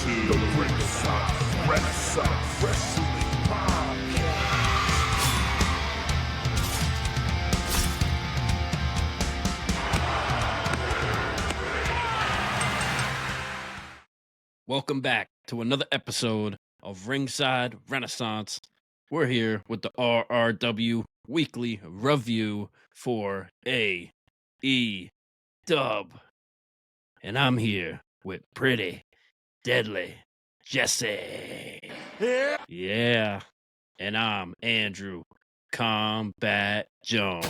the Ringside Renaissance Wrestling Podcast. Welcome back to another episode of Ringside Renaissance. We're here with the RRW weekly review for AEW. And I'm here with pretty, deadly Jesse. Yeah. And I'm Andrew Combat Jones.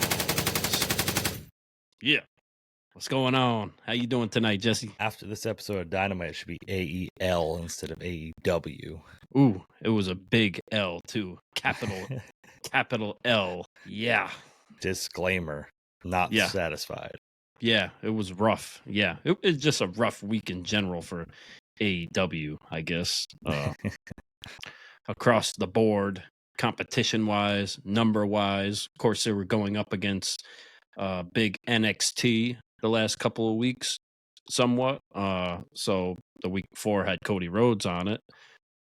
Yeah. What's going on? How you doing tonight, Jesse? After this episode of Dynamite, it should be AEL instead of AEW. Ooh, it was a big L too. Capital L. Yeah. Disclaimer, not Yeah. satisfied. Yeah, it was rough. Yeah. It's just a rough week in general for AEW, I guess. Across the board, competition-wise, number-wise. Of course, they were going up against big NXT the last couple of weeks, somewhat. So the week before had Cody Rhodes on it.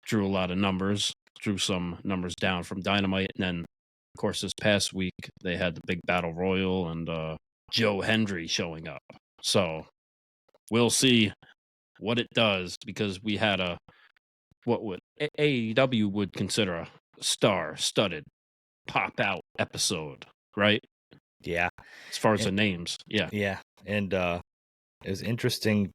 Drew a lot of numbers, drew some numbers down from Dynamite. And then, of course, this past week, they had the big Battle Royal and Joe Hendry showing up. So we'll see what it does, because we had what would AEW would consider a star-studded pop-out episode, right? Yeah. As far as the names. Yeah. Yeah. And it was interesting,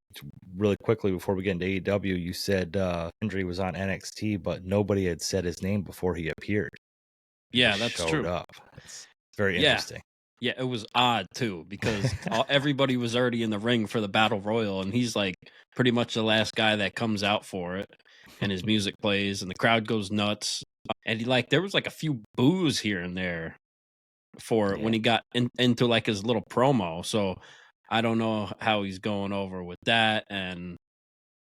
really quickly before we get into AEW, you said Hendry was on NXT, but nobody had said his name before he appeared. Yeah, that's showed true. Up. It's very interesting. Yeah, it was odd too, because everybody was already in the ring for the Battle Royal, and he's like pretty much the last guy that comes out for it, and his music plays, and the crowd goes nuts. And there was like a few boos here and there for when he got into like his little promo. So I don't know how he's going over with that. And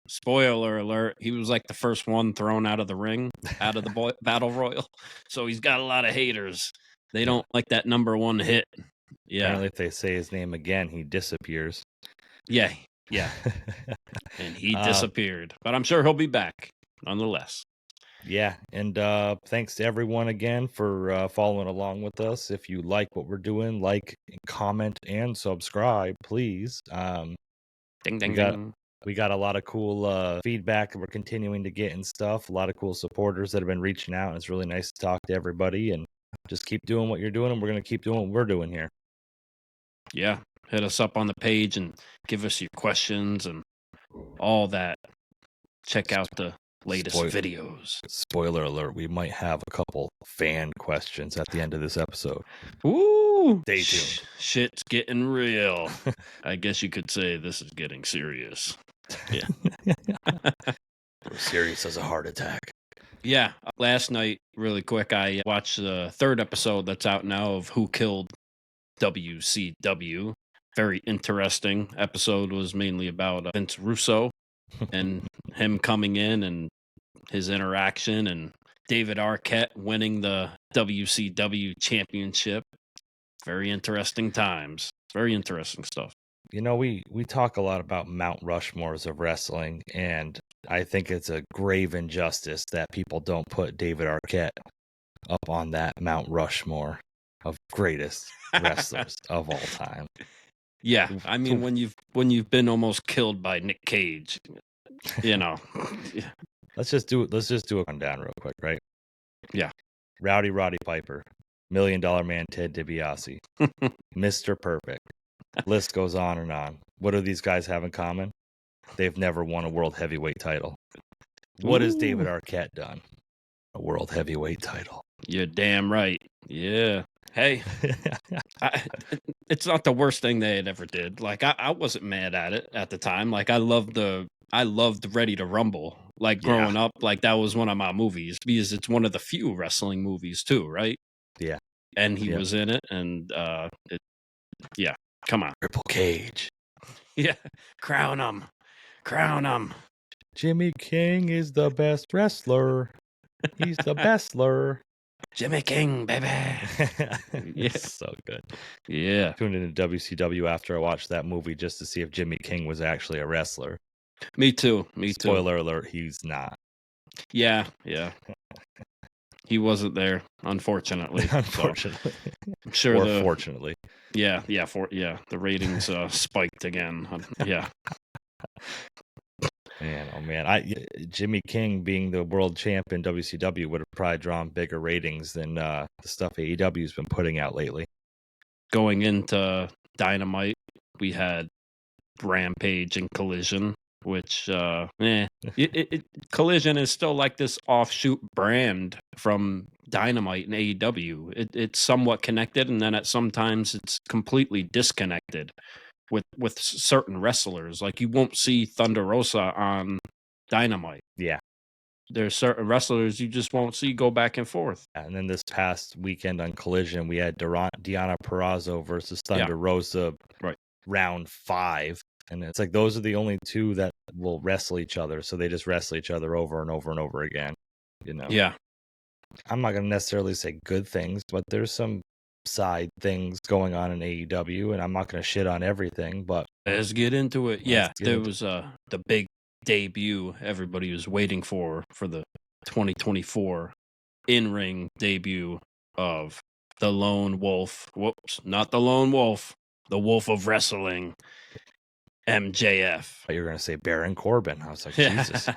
spoiler alert, he was like the first one thrown out of the ring, out of the Battle Royal. So he's got a lot of haters. They don't like that number one hit. Yeah. Apparently, if they say his name again, he disappears. Yeah. And he disappeared. But I'm sure he'll be back, nonetheless. Yeah, and thanks to everyone again for following along with us. If you like what we're doing, like, comment, and subscribe, please. Ding, ding, ding. We got a lot of cool feedback that we're continuing to get and stuff. A lot of cool supporters that have been reaching out, and it's really nice to talk to everybody. And just keep doing what you're doing, and we're going to keep doing what we're doing here. Yeah, hit us up on the page and give us your questions and all that. Check out the latest videos. Spoiler alert, we might have a couple fan questions at the end of this episode. Ooh! Stay tuned. Shit's getting real. I guess you could say this is getting serious. Yeah. We're serious as a heart attack. Yeah. Last night, really quick, I watched the third episode that's out now of Who Killed WCW. Very interesting episode. Was mainly about Vince Russo and him coming in and his interaction, and David Arquette winning the WCW championship. Very interesting times. Very interesting stuff. You know, we talk a lot about Mount Rushmores of wrestling, and I think it's a grave injustice that people don't put David Arquette up on that Mount Rushmore of greatest wrestlers of all time. Yeah, I mean, when you've been almost killed by Nick Cage, you know. Let's just do a rundown real quick, right? Yeah. Rowdy Roddy Piper, $1 Million Man Ted DiBiase, Mr. Perfect. List goes on and on. What do these guys have in common? They've never won a world heavyweight title. What has David Arquette done? A world heavyweight title. You're damn right. Yeah. Hey, it's not the worst thing they had ever did. Like, I wasn't mad at it at the time. Like, I loved Ready to Rumble. Like, growing up, like, that was one of my movies, because it's one of the few wrestling movies too, right? Yeah. And he was in it, and come on. Triple Cage. Yeah. Crown him. Jimmy King is the best wrestler. He's the bestler. Jimmy King, baby. Yeah. So good. Yeah. Tuned into WCW after I watched that movie just to see if Jimmy King was actually a wrestler. Me too. Me too. Spoiler alert, he's not. Yeah. He wasn't there, unfortunately. Unfortunately. So I'm sure Or fortunately. the ratings spiked again. Yeah. Man, oh man. Jimmy King being the world champ in WCW would have probably drawn bigger ratings than the stuff AEW's been putting out lately. Going into Dynamite, we had Rampage and Collision, which Collision is still like this offshoot brand from Dynamite and AEW. It's somewhat connected, and then at sometimes it's completely disconnected with certain wrestlers. Like you won't see Thunder Rosa on Dynamite. Yeah. There's certain wrestlers you just won't see go back and forth. And then this past weekend on Collision, we had Deonna Purrazzo versus Thunder Rosa, right? Round 5. And it's like those are the only two that will wrestle each other. So they just wrestle each other over and over and over again. You know? Yeah. I'm not going to necessarily say good things, but there's some side things going on in AEW, and I'm not going to shit on everything, but let's get into it. There was the big debut everybody was waiting for the 2024 in-ring debut of the Lone Wolf. Whoops, not the Lone Wolf. The Wolf of Wrestling. MJF. You're going to say Baron Corbin. I was like, Jesus,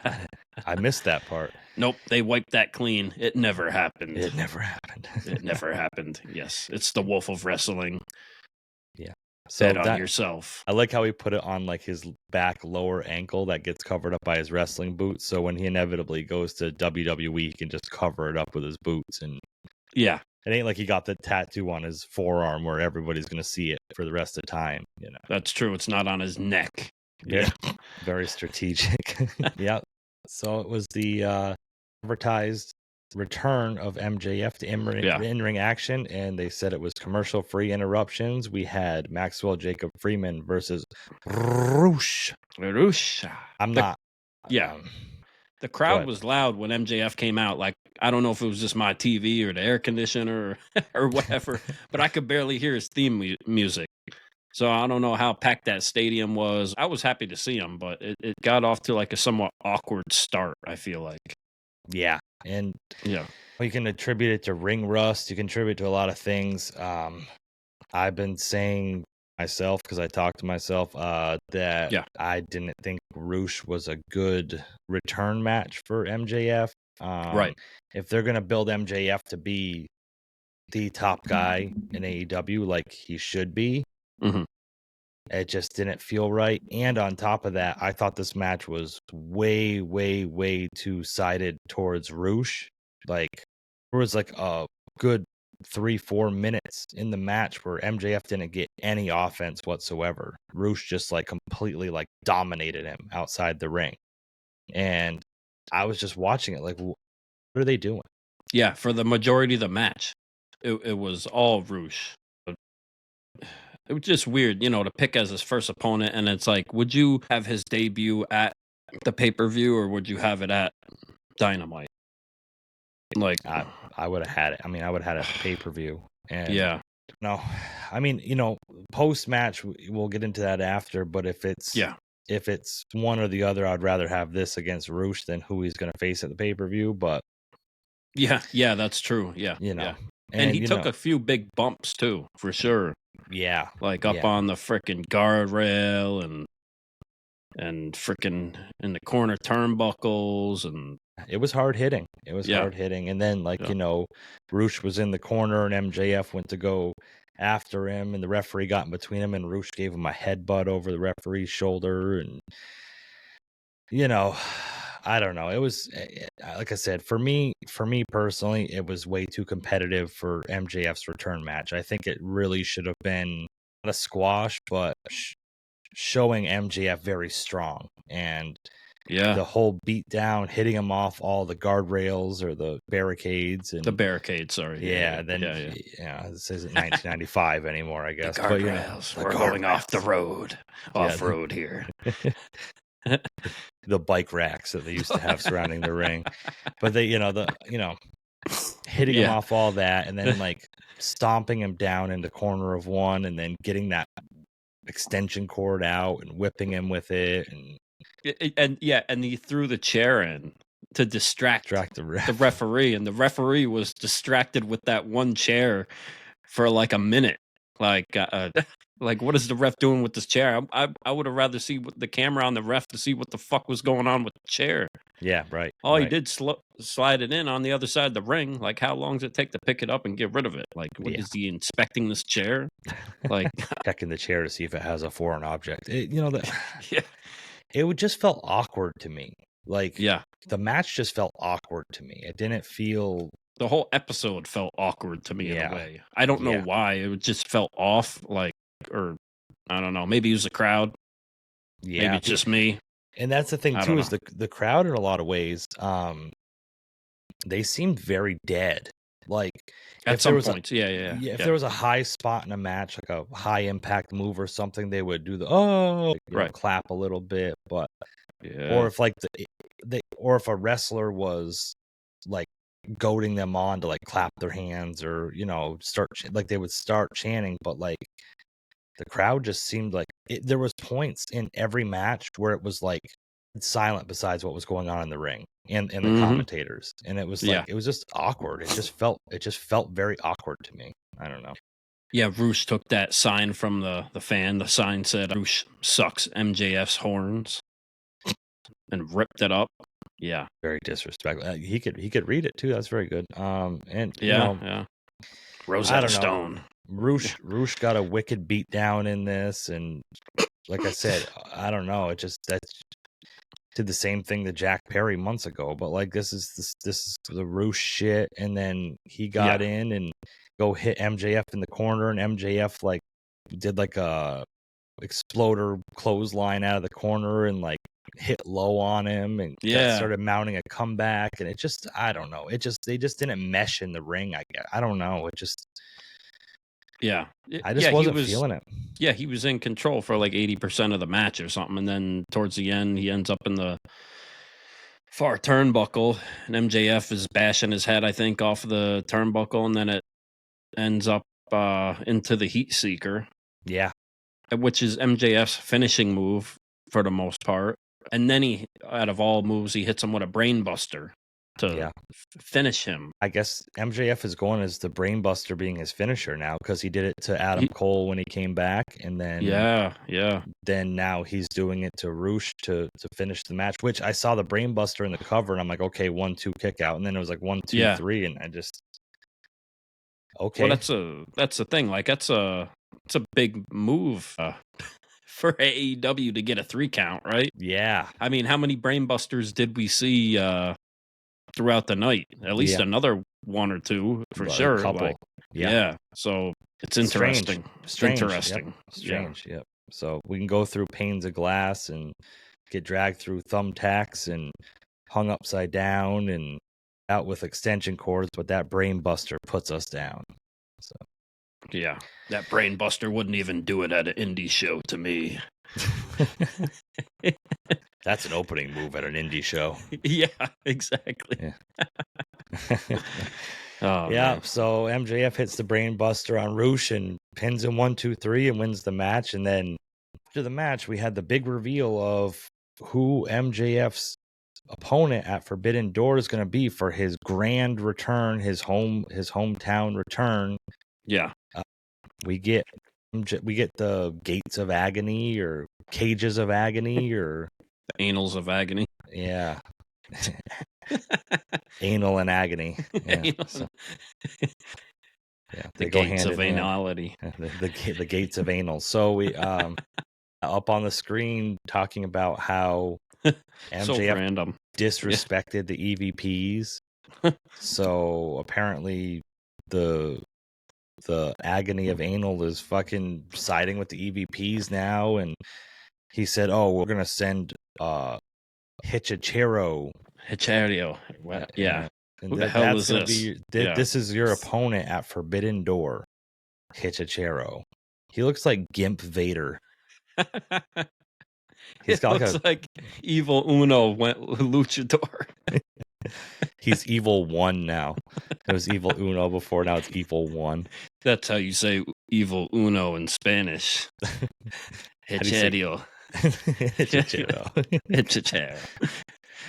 I missed that part. Nope, they wiped that clean. It never happened. It never happened. It never happened. Yes, it's the Wolf of Wrestling. Yeah. So bet on yourself. I like how he put it on like his back lower ankle that gets covered up by his wrestling boots. So when he inevitably goes to WWE, he can just cover it up with his boots. And yeah, it ain't like he got the tattoo on his forearm where everybody's going to see it for the rest of the time. You know, that's true. It's not on his neck. Yeah, very strategic. Yeah. So it was the advertised return of MJF to in-ring action, and they said it was commercial-free interruptions. We had Maxwell Jacob Freeman versus Roosh. I'm not. Yeah. The crowd was loud when MJF came out. Like, I don't know if it was just my TV or the air conditioner or whatever, but I could barely hear his theme music. So I don't know how packed that stadium was. I was happy to see him, but it got off to like a somewhat awkward start, I feel like. Yeah. And yeah, you can attribute it to ring rust. You can attribute it to a lot of things. I've been saying myself, because I talked to myself, that I didn't think Roosh was a good return match for MJF. Right. If they're going to build MJF to be the top guy in AEW like he should be, it just didn't feel right. And on top of that, I thought this match was way, way, way too sided towards Roosh. Like, there was like a good 3-4 minutes in the match where MJF didn't get any offense whatsoever. Roosh just like completely like dominated him outside the ring. And I was just watching it like, what are they doing? Yeah, for the majority of the match, it was all Roosh. It was just weird, to pick as his first opponent. And it's like, would you have his debut at the pay-per-view or would you have it at Dynamite? Like, I would have had it. I mean, I would have had it at the pay-per-view. And yeah. No, I mean, post-match, we'll get into that after. But if it's one or the other, I'd rather have this against Roosh than who he's going to face at the pay-per-view. But yeah, that's true. Yeah, Yeah. And he took a few big bumps too, for sure. Yeah, like up on the freaking guardrail and freaking in the corner turnbuckles, and it was hard hitting. Hard hitting, and then Roosh was in the corner, and MJF went to go after him, and the referee got in between him, and Roosh gave him a headbutt over the referee's shoulder, and I don't know. It was, like I said, for me personally, it was way too competitive for MJF's return match. I think it really should have been not a squash, but showing MJF very strong, and the whole beat down, hitting him off all the guardrails or the barricades, and the barricades. Sorry. This isn't 1995 anymore, I guess. The guardrails. We're going off the road, off road here. The bike racks that they used to have surrounding the ring, but they, hitting him off all that, and then like stomping him down in the corner of one, and then getting that extension cord out and whipping him with it, and And he threw the chair in to distract the the referee, and the referee was distracted with that one chair for like a minute. Like, like what is the ref doing with this chair? I would have rather see the camera on the ref to see what the fuck was going on with the chair. Yeah, right. All he right. did slide it in on the other side of the ring. Like, how long does it take to pick it up and get rid of it? Like, what Yeah. is he inspecting this chair? Like, Checking the chair to see if it has a foreign object. That yeah, it would just felt awkward to me. Like, yeah. the match just felt awkward to me. It didn't feel. The whole episode felt awkward to me in Yeah. a way. I don't know Yeah. why. It just felt off. Like, or I don't know. Maybe it was the crowd. Yeah, Maybe it's just me. and that's the thing I too, don't is the crowd in a lot of ways, they seemed very dead. Like, At if there some was points, yeah. if there was a high spot in a match, like a high impact move or something, they would do the Right. clap a little bit, but Yeah. or if like or if a wrestler was like goading them on to like clap their hands or start like they would start chanting, but like the crowd just seemed like there was points in every match where it was like silent besides what was going on in the ring and the Mhm. commentators, and it was like Yeah. it was just awkward. It just felt very awkward to me. I don't know. Yeah, Roosh took that sign from the fan. The sign said Roosh sucks MJF's horns and ripped it up. Yeah. Very disrespectful. He could read it too. That's very good. And Yeah. Rosetta I don't know. Stone. Roosh got a wicked beat down in this, and like I said, I don't know. It just that did the same thing to Jack Perry months ago, but like this is the Roosh shit, and then he got in and go hit MJF in the corner, and MJF like did like a exploder clothesline out of the corner and like hit low on him and started mounting a comeback, and it just I don't know. They just didn't mesh in the ring. I don't know. It just. Yeah. I just wasn't feeling it. Yeah, he was in control for like 80% of the match or something. And then towards the end, he ends up in the far turnbuckle. And MJF is bashing his head, I think, off the turnbuckle. And then it ends up into the Heat Seeker. Yeah. Which is MJF's finishing move for the most part. And then he, out of all moves, he hits him with a brain buster to finish him. I guess MJF is going as the brain buster being his finisher now, because he did it to Adam Cole when he came back, and then then now he's doing it to Roosh to finish the match, which I saw the brain buster in the cover and I'm like, okay, 1-2 kick out, and then it was like 1-2-3, and I just okay. Well, that's the thing. Like it's a big move for AEW to get a 3 count, right? Yeah. I mean, how many brain busters did we see throughout the night? At least another 1 or 2 for sure. A couple. Like, so it's interesting. Interesting. Strange. Yep. So we can go through panes of glass and get dragged through thumbtacks and hung upside down and out with extension cords, but that brain buster puts us down. So yeah, that brain buster wouldn't even do it at an indie show to me. That's an opening move at an indie show. Yeah, exactly. Yeah. Oh, yeah. man. So MJF hits the brain buster on Roosh and pins him 1-2-3 and wins the match. And then after the match, we had the big reveal of who MJF's opponent at Forbidden Door is going to be for his grand return, his hometown return. Yeah. We get the Gates of Agony or Cages of Agony or the Anals of Agony. Yeah. Anal and agony. Yeah. So, they go gates hand of in hand. anality. The gates of anal. So we up on the screen talking about how MJF so random. disrespected the EVPs. So apparently the agony of anal is fucking siding with the EVPs now, and he said, "Oh, we're gonna send Hichachero." Yeah. And Who the hell is this? This is your opponent at Forbidden Door, Hichachero. He looks like Gimp Vader. It looks like Evil Uno went luchador. He's Evil 1 now. It was Evil Uno before, now it's Evil 1. That's how you say Evil Uno in Spanish. Hichario. Hichiro. Hichiro.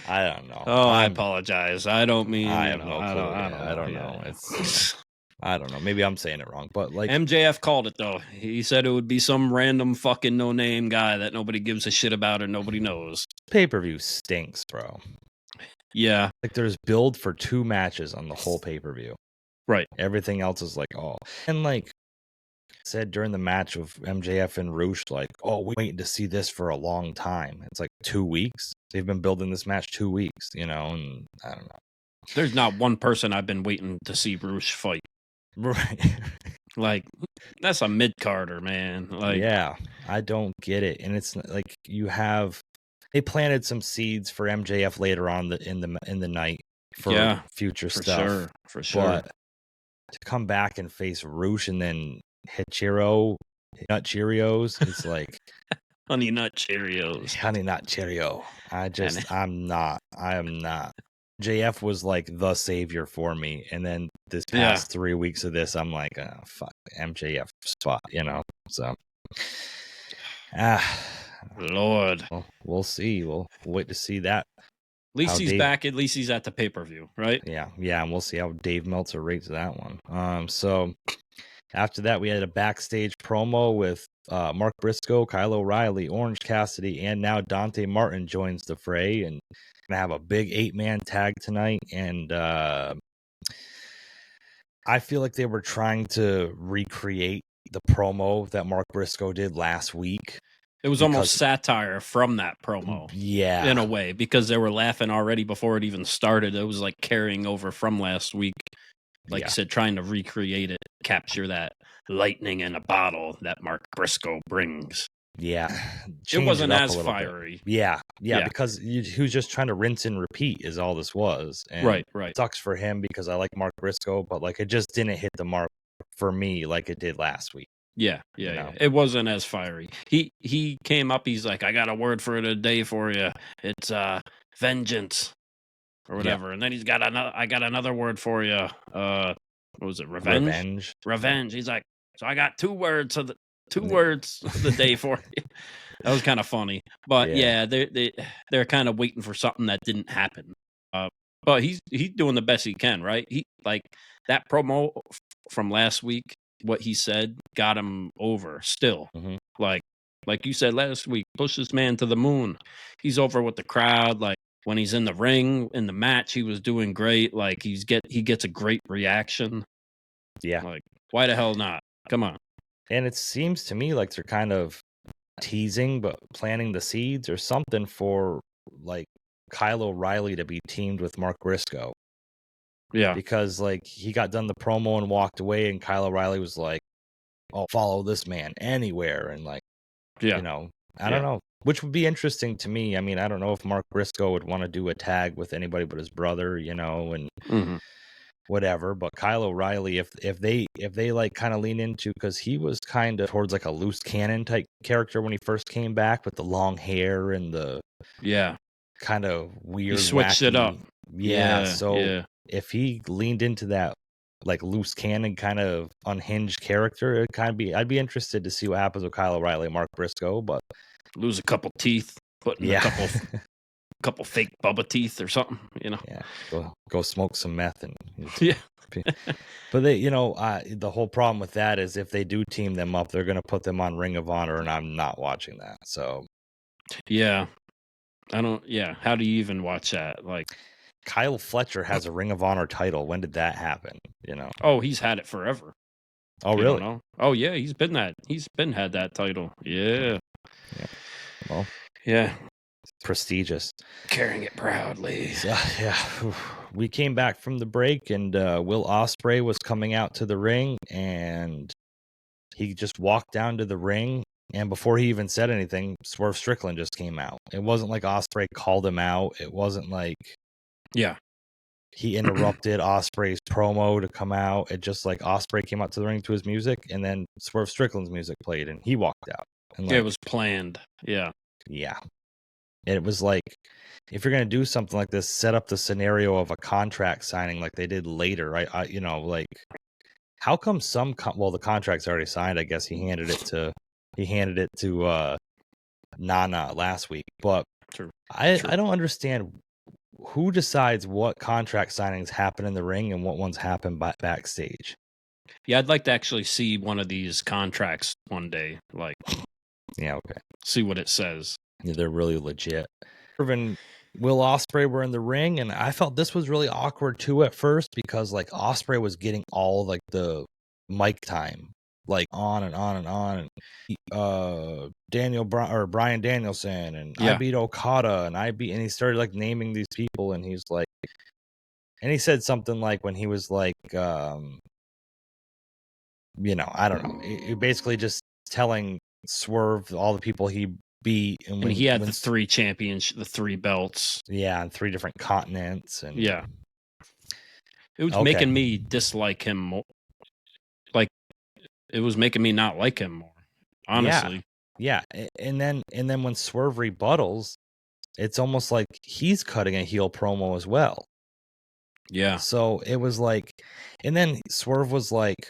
I don't know. Oh, I apologize. I don't mean. I you have know, no clue. I don't know. know. Yeah. It's I don't know. Maybe I'm saying it wrong, but like MJF called it though. He said it would be some random fucking no name guy that nobody gives a shit about or nobody knows. pay-per-view stinks, bro. Yeah. Like there's build for 2 matches on the whole pay-per-view. Right. Everything else is like, oh. And like said during the match of MJF and Roosh, like, oh, we're waiting to see this for a long time. It's like 2 weeks. They've been building this match 2 weeks, and I don't know. There's not one person I've been waiting to see Roosh fight. Right. Like, that's a mid-carder, man. Like, yeah, I don't get it. And it's like they planted some seeds for MJF later on in the night for future for stuff. For sure. But to come back and face Roosh and then Hichiro, Nut Cheerios, it's like Honey Nut Cheerios. Honey Nut Cheerio. I am not. JF was like the savior for me, and then this past 3 weeks of this, I'm like, oh, fuck, MJF spot, So, Lord, well, we'll see. We'll wait to see that. At least he's back. At least he's at the pay-per-view, right? Yeah, and we'll see how Dave Meltzer rates that one. So after that, we had a backstage promo with Mark Briscoe, Kyle O'Reilly, Orange Cassidy, and now Dante Martin joins the fray, and gonna have a big 8-man tag tonight. And I feel like they were trying to recreate the promo that Mark Briscoe did last week. It was almost satire from that promo. Yeah. In a way, because they were laughing already before it even started. It was like carrying over from last week. Like you said, trying to recreate it, capture that lightning in a bottle that Mark Briscoe brings. Yeah. It wasn't as fiery. Yeah, because he was just trying to rinse and repeat is all this was. And right. It sucks for him because I like Mark Briscoe, but like it just didn't hit the mark for me like it did last week. Yeah. It wasn't as fiery. He came up, he's like, I got a word for today for you. It's vengeance or whatever. Yeah. And then I got another word for you. What was it? Revenge. He's like, so I got 2 words of the day for you. That was kind of funny. But they're kind of waiting for something that didn't happen. But he's doing the best he can, right? He like that promo from last week, what he said got him over still. Mm-hmm. Like you said last week, push this man to the moon. He's over with the crowd. Like when he's in the ring, in the match, he was doing great. Like he gets a great reaction. Yeah. Like, why the hell not? Come on. And it seems to me like they're kind of teasing, but planting the seeds or something for like Kyle O'Reilly to be teamed with Mark Briscoe. Yeah. Because like he got done the promo and walked away, and Kyle O'Reilly was like, "Oh, follow this man anywhere," and like, I don't know, which would be interesting to me. I mean, I don't know if Mark Briscoe would want to do a tag with anybody but his brother, and whatever. But Kyle O'Reilly, if they like kind of lean into, because he was kind of towards like a loose cannon type character when he first came back with the long hair and the kind of weird, he switched it up. If he leaned into that like loose cannon kind of unhinged character, I'd be interested to see what happens with Kyle O'Reilly and Mark Briscoe. But lose a couple teeth, put in a couple fake Bubba teeth or something, Yeah, go smoke some meth and yeah. But they, the whole problem with that is if they do team them up, they're gonna put them on Ring of Honor, and I'm not watching that. So yeah, I don't. Yeah, how do you even watch that? Like, Kyle Fletcher has a Ring of Honor title. When did that happen? Oh, he's had it forever. Oh, really? Oh, yeah, he's been had that title. Yeah. Well, yeah. Prestigious. Carrying it proudly. So, we came back from the break, and Will Ospreay was coming out to the ring, and he just walked down to the ring, and before he even said anything, Swerve Strickland just came out. It wasn't like Ospreay called him out. It wasn't like he interrupted Ospreay's promo to come out. It just like Ospreay came out to the ring to his music, and then Swerve Strickland's music played, and he walked out. And it was planned. Yeah. And it was like, if you're going to do something like this, set up the scenario of a contract signing like they did later. Like, how come the contract's already signed. I guess he handed it to Nana last week, but True. I True. don't understand who decides what contract signings happen in the ring and what ones happen backstage. Yeah, I'd like to actually see one of these contracts one day. Like, Yeah, okay. see what it says. Yeah, they're really legit. Irvin, Will Ospreay were in the ring, and I felt this was really awkward too at first because like Ospreay was getting all like the mic time, like on and on and on. And Brian Danielson, and I Yeah. beat Okada, and he started like naming these people, and he's like, and he said something like when he was like, you know, I don't know, he basically just telling Swerve all the people he beat, And he had the 3 champions, the 3 belts. Yeah, on 3 different continents, and Yeah. It was Okay. making me dislike him more. Like, it was making me not like him more. Honestly. Yeah. And then when Swerve rebuttals, it's almost like he's cutting a heel promo as well. Yeah. So it was like, and then Swerve was like,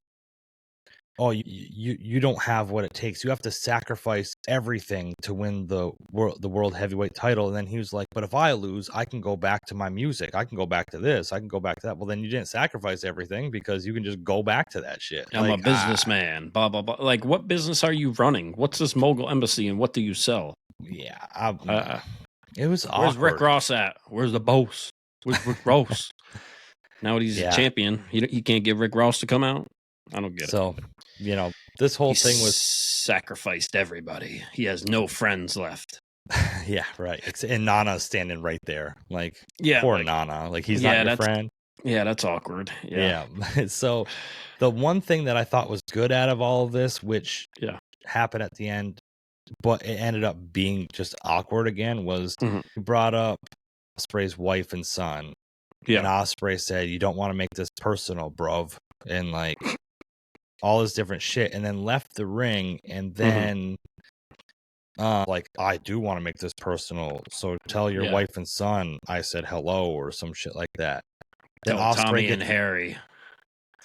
"Oh, you don't have what it takes. You have to sacrifice everything to win the world heavyweight title." And then he was like, "But if I lose, I can go back to my music. I can go back to this. I can go back to that." Well, then you didn't sacrifice everything because you can just go back to that shit. I'm like, a businessman. Blah blah blah. Like, what business are you running? What's this mogul embassy and what do you sell? Yeah, it was Where's awkward. Rick Ross at? Where's the boss? Where's Rick Ross? Now that he's a Yeah. champion, he can't get Rick Ross to come out. I don't get it. So, you know, this whole He thing was sacrificed everybody. He has no friends left. yeah, right. And Nana's standing right there. Like, Yeah, poor like, Nana. Like, he's yeah, not your that's- friend. Yeah, that's awkward. Yeah. So, the one thing that I thought was good out of all of this, which Yeah. happened at the end, but it ended up being just awkward again, was Mhm. he brought up Ospreay's wife and son. Yeah. And Ospreay said, "You don't want to make this personal, bruv." And like all this different shit. And then left the ring. And then like, "I do want to make this personal. So tell your Yeah. wife and son I said hello," or some shit like that. Then Tell Ospreay Tommy and Harry.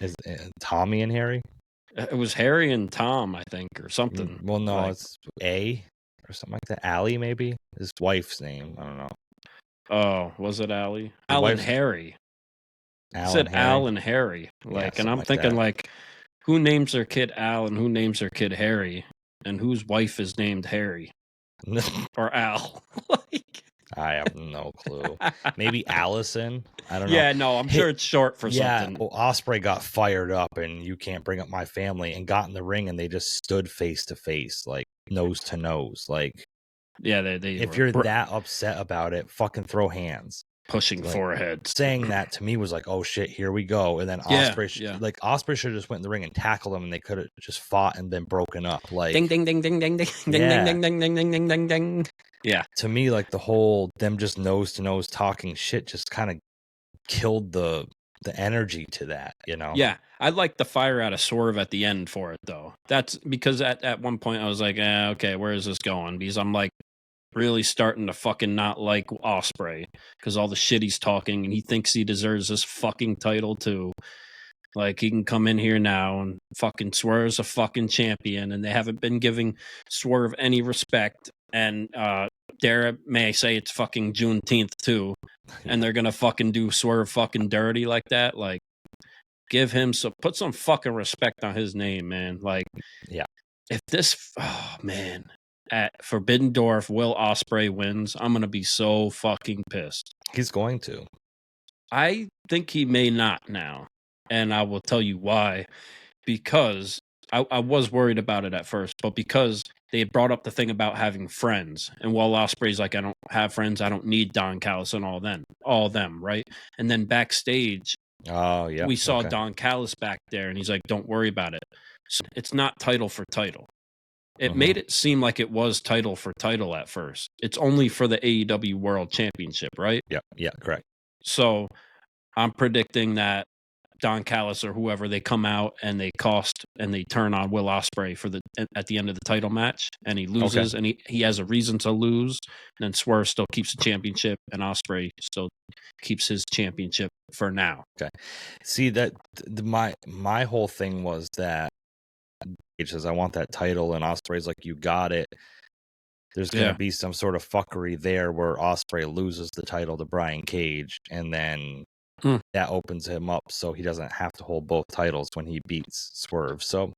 Is Tommy and Harry? It was Harry and Tom, I think, or something. Well, no, like, it's A or something like that. Allie, maybe his wife's name. I don't know. Oh, was it Allie? The Al and wife's- Harry. Al It said and Harry? Al and Harry. Like, and something I'm like thinking that. like, who names their kid Al and who names their kid Harry, and whose wife is named Harry or Al? Like, I have no clue. Maybe Allison. I don't know. yeah, no, I'm sure it's short for something. Well, Ospreay got fired up, and "You can't bring up my family," and got in the ring, and they just stood face to face, like nose to nose. Like, Yeah, they if were you're that upset about it, fucking throw hands. pushing like, foreheads. Saying that to me was like, "Oh shit, here we go." And then Yeah, Ospreay, like Ospreay should have just went in the ring and tackled him, and they could have just fought and then broken up. Like, Ding ding ding ding ding ding ding Yeah. ding ding ding ding ding ding ding. Yeah. To me, like the whole them just nose to nose talking shit just kind of killed the energy to that, you know? Yeah, I like the fire out of Swerve at the end for it though. That's because at one point I was like, okay, where is this going? Because I'm like really starting to fucking not like Ospreay because all the shit he's talking and he thinks he deserves this fucking title too. Like he can come in here now and fucking Swerve's a fucking champion and they haven't been giving Swerve any respect. And dare may I say it's fucking Juneteenth too. And they're gonna fucking do Swerve fucking dirty like that. Like give him put some fucking respect on his name, man. Like Yeah. if this man at Forbidden Door, if Will Ospreay wins, I'm gonna be so fucking pissed. He's going to. I think he may not now. And I will tell you why. Because I was worried about it at first, but because they had brought up the thing about having friends. And while Ospreay's like, I don't have friends, I don't need Don Callis and all them, right? And then backstage, Oh, yeah. we saw okay. Don Callis back there, and he's like, don't worry about it. So it's not title for title. It made it seem like it was title for title at first. It's only for the AEW World Championship, right? Yeah, correct. So I'm predicting that Don Callis or whoever, they come out and they turn on Will Ospreay at the end of the title match, and he loses, and he has a reason to lose. And then Swerve still keeps the championship, and Ospreay still keeps his championship for now. Okay. See that my whole thing was that he says, "I want that title," and Ospreay's like, "You got it." there's going to be some sort of fuckery there where Ospreay loses the title to Brian Cage, and then that opens him up so he doesn't have to hold both titles when he beats Swerve. So,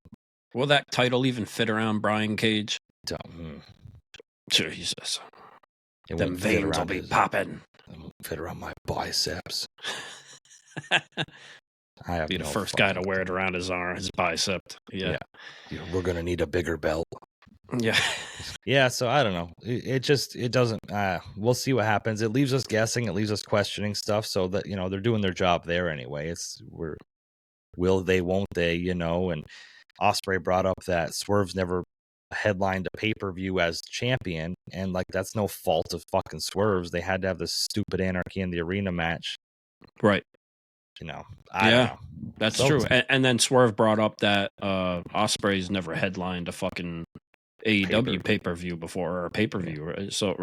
will that title even fit around Brian Cage? Jesus. Them veins will be popping. It won't fit around my biceps. I have be the first guy to wear it around his arm, his bicep. Yeah. We're going to need a bigger belt. Yeah. Yeah, so I don't know. It doesn't, we'll see what happens. It leaves us guessing, it leaves us questioning stuff, so that, they're doing their job there anyway. Will they, won't they, and Ospreay brought up that Swerve's never headlined a pay-per-view as champion, and like that's no fault of fucking Swerve's. They had to have this stupid Anarchy in the Arena match. Right. I don't know. That's true. And then Swerve brought up that Ospreay's never headlined a fucking AEW pay-per-view before, or a pay-per-view. So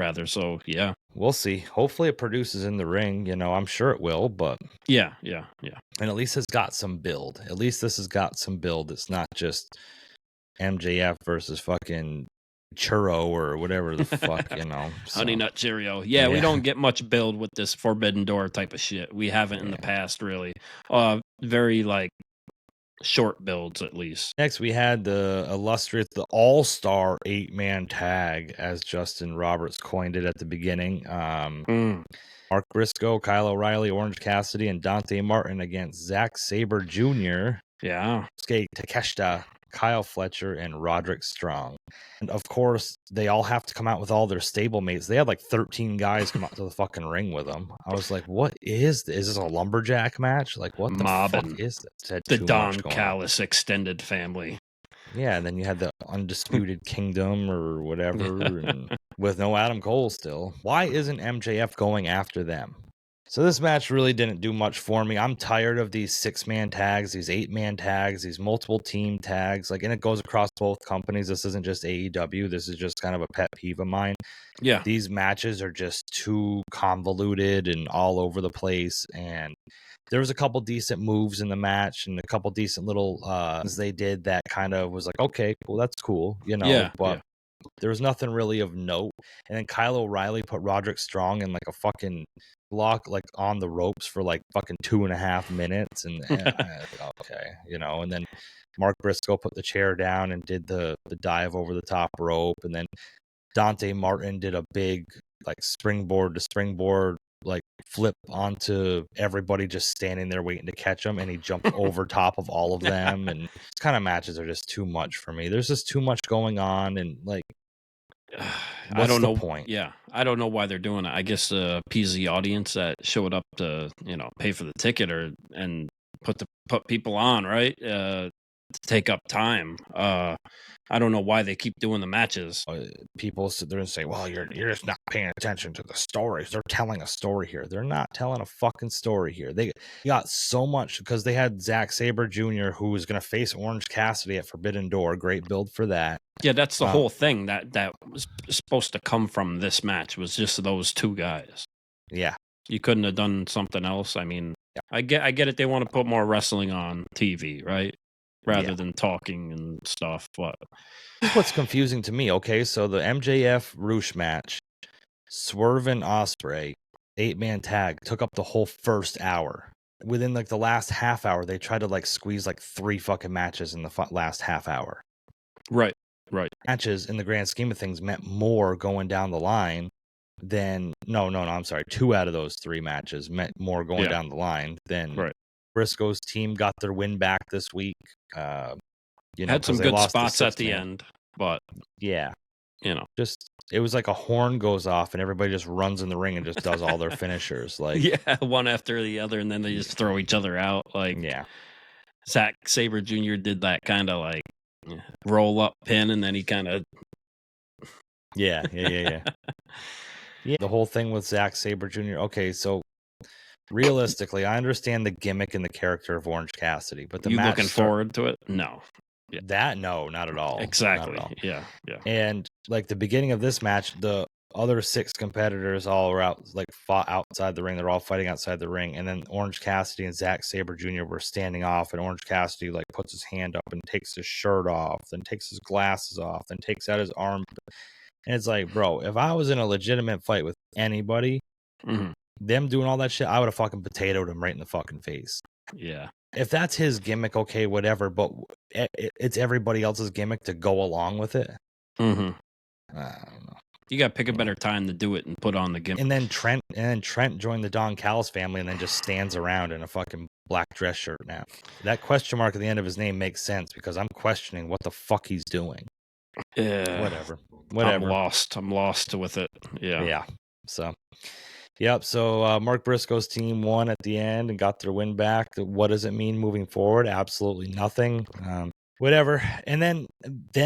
yeah. We'll see. Hopefully it produces in the ring. I'm sure it will, but yeah. And at least it's got some build. At least this has got some build. It's not just MJF versus fucking churro or whatever the fuck, So. Honey Nut Cheerio. Yeah, we don't get much build with this Forbidden Door type of shit. We haven't in the past, really. Very, like, short builds, at least. Next, we had the All-Star 8-man tag, as Justin Roberts coined it at the beginning. Mark Briscoe, Kyle O'Reilly, Orange Cassidy, and Dante Martin against Zack Sabre Jr., Sasuke Takeshita, Kyle Fletcher, and Roderick Strong. And of course, they all have to come out with all their stablemates. They had like 13 guys come out to the fucking ring with them. I was like, what is this? Is this a lumberjack match? Like, what the fuck is this? The Don Callis extended family. Yeah, and then you had the Undisputed Kingdom or whatever, and with no Adam Cole still. Why isn't MJF going after them? So this match really didn't do much for me. I'm tired of these 6-man tags, these 8-man tags, these multiple team tags. And it goes across both companies. This isn't just AEW. This is just kind of a pet peeve of mine. Yeah. These matches are just too convoluted and all over the place. And there was a couple decent moves in the match and a couple decent little things they did that kind of was like, okay, cool, that's cool, but there was nothing really of note. And then Kyle O'Reilly put Roderick Strong in like a fucking block, like on the ropes for like fucking 2.5 minutes. And okay, and then Mark Briscoe put the chair down and did the dive over the top rope. And then Dante Martin did a big like springboard to springboard, like flip onto everybody just standing there waiting to catch him, and he jumped over top of all of them. And these kind of matches are just too much for me. There's just too much going on, and like I don't know. Point? Yeah, I don't know why they're doing it. I guess to appease the audience that showed up to pay for the ticket and put people on, right, to take up time. I don't know why they keep doing the matches. People sit there and say, well, you're just not paying attention to the stories. They're telling a story here. They're not telling a fucking story here. They got so much because they had Zack Sabre Jr., who was going to face Orange Cassidy at Forbidden Door. Great build for that. Yeah, that's the whole thing that was supposed to come from this match, was just those two guys. Yeah. You couldn't have done something else. I mean, I get it. They want to put more wrestling on TV, right? Rather than talking and stuff. But here's what's confusing to me. Okay, so the MJF Roosh match, Swerve and Ospreay, 8-man tag, took up the whole first hour. Within like the last half hour, they tried to like squeeze like 3 fucking matches in the last half hour. Right. Matches in the grand scheme of things meant more going down the line than I'm sorry. 2 out of those 3 matches meant more going down the line than Briscoe's team got their win back this week. Had some good spots at the end, but just it was like a horn goes off and everybody just runs in the ring and just does all their finishers, like one after the other, and then they just throw each other out. Like Zack Sabre Jr. did that kind of like roll up pin, and then he kind of yeah. The whole thing with Zack Sabre Jr. Okay, so realistically, I understand the gimmick and the character of Orange Cassidy, but the match looking forward to it? No. No, not at all. Exactly. Not at all. Yeah. And like the beginning of this match, the other 6 competitors all were fought outside the ring. They're all fighting outside the ring, and then Orange Cassidy and Zack Sabre Jr. were standing off, and Orange Cassidy like puts his hand up and takes his shirt off, then takes his glasses off, then takes out his arm. And it's like, bro, if I was in a legitimate fight with anybody, them doing all that shit, I would have fucking potatoed him right in the fucking face. Yeah. If that's his gimmick, okay, whatever. But it's everybody else's gimmick to go along with it. Mm-hmm. I don't know. You got to pick a better time to do it and put on the gimmick. And then Trent joined the Don Callis family and then just stands around in a fucking black dress shirt now. That question mark at the end of his name makes sense because I'm questioning what the fuck he's doing. Whatever. I'm lost with it. Yeah. So, yep. So Mark Briscoe's team won at the end and got their win back. What does it mean moving forward? Absolutely nothing. Whatever. And then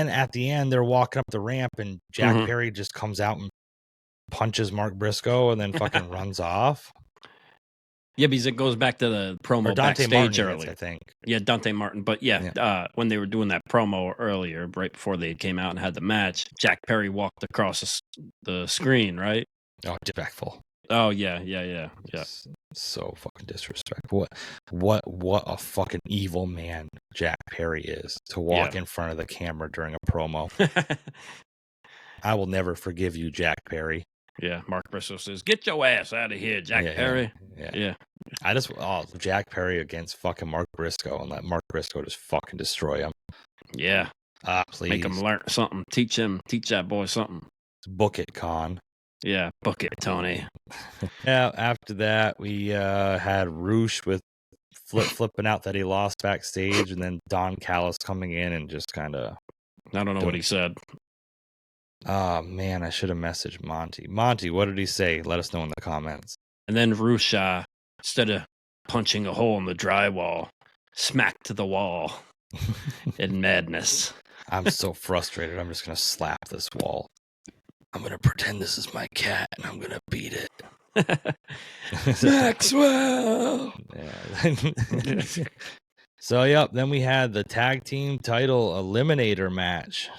at the end, they're walking up the ramp and Jack Perry just comes out and punches Mark Briscoe and then fucking runs off. Yeah, because it goes back to the promo backstage earlier. I think. Yeah, Dante Martin. But when they were doing that promo earlier, right before they came out and had the match, Jack Perry walked across the screen, right? Oh, disrespectful. Oh, yeah. So fucking disrespectful. What a fucking evil man Jack Perry is to walk in front of the camera during a promo. I will never forgive you, Jack Perry. Yeah, Mark Briscoe says, "Get your ass out of here, Jack Perry." Yeah. Jack Perry against fucking Mark Briscoe and let Mark Briscoe just fucking destroy him. Yeah. Please. Make him learn something. Teach that boy something. Book it, Con. Yeah, book it, Tony. Yeah, after that, we had Roosh with flipping out that he lost backstage, and then Don Callis coming in and just kind of... I don't know what he said. Oh, man, I should have messaged Monty. Monty, what did he say? Let us know in the comments. And then Roosh, instead of punching a hole in the drywall, smacked the wall in madness. I'm so frustrated. I'm just going to slap this wall. I'm going to pretend this is my cat, and I'm going to beat it. Maxwell! Yeah. So, yep, then we had the tag team title eliminator match.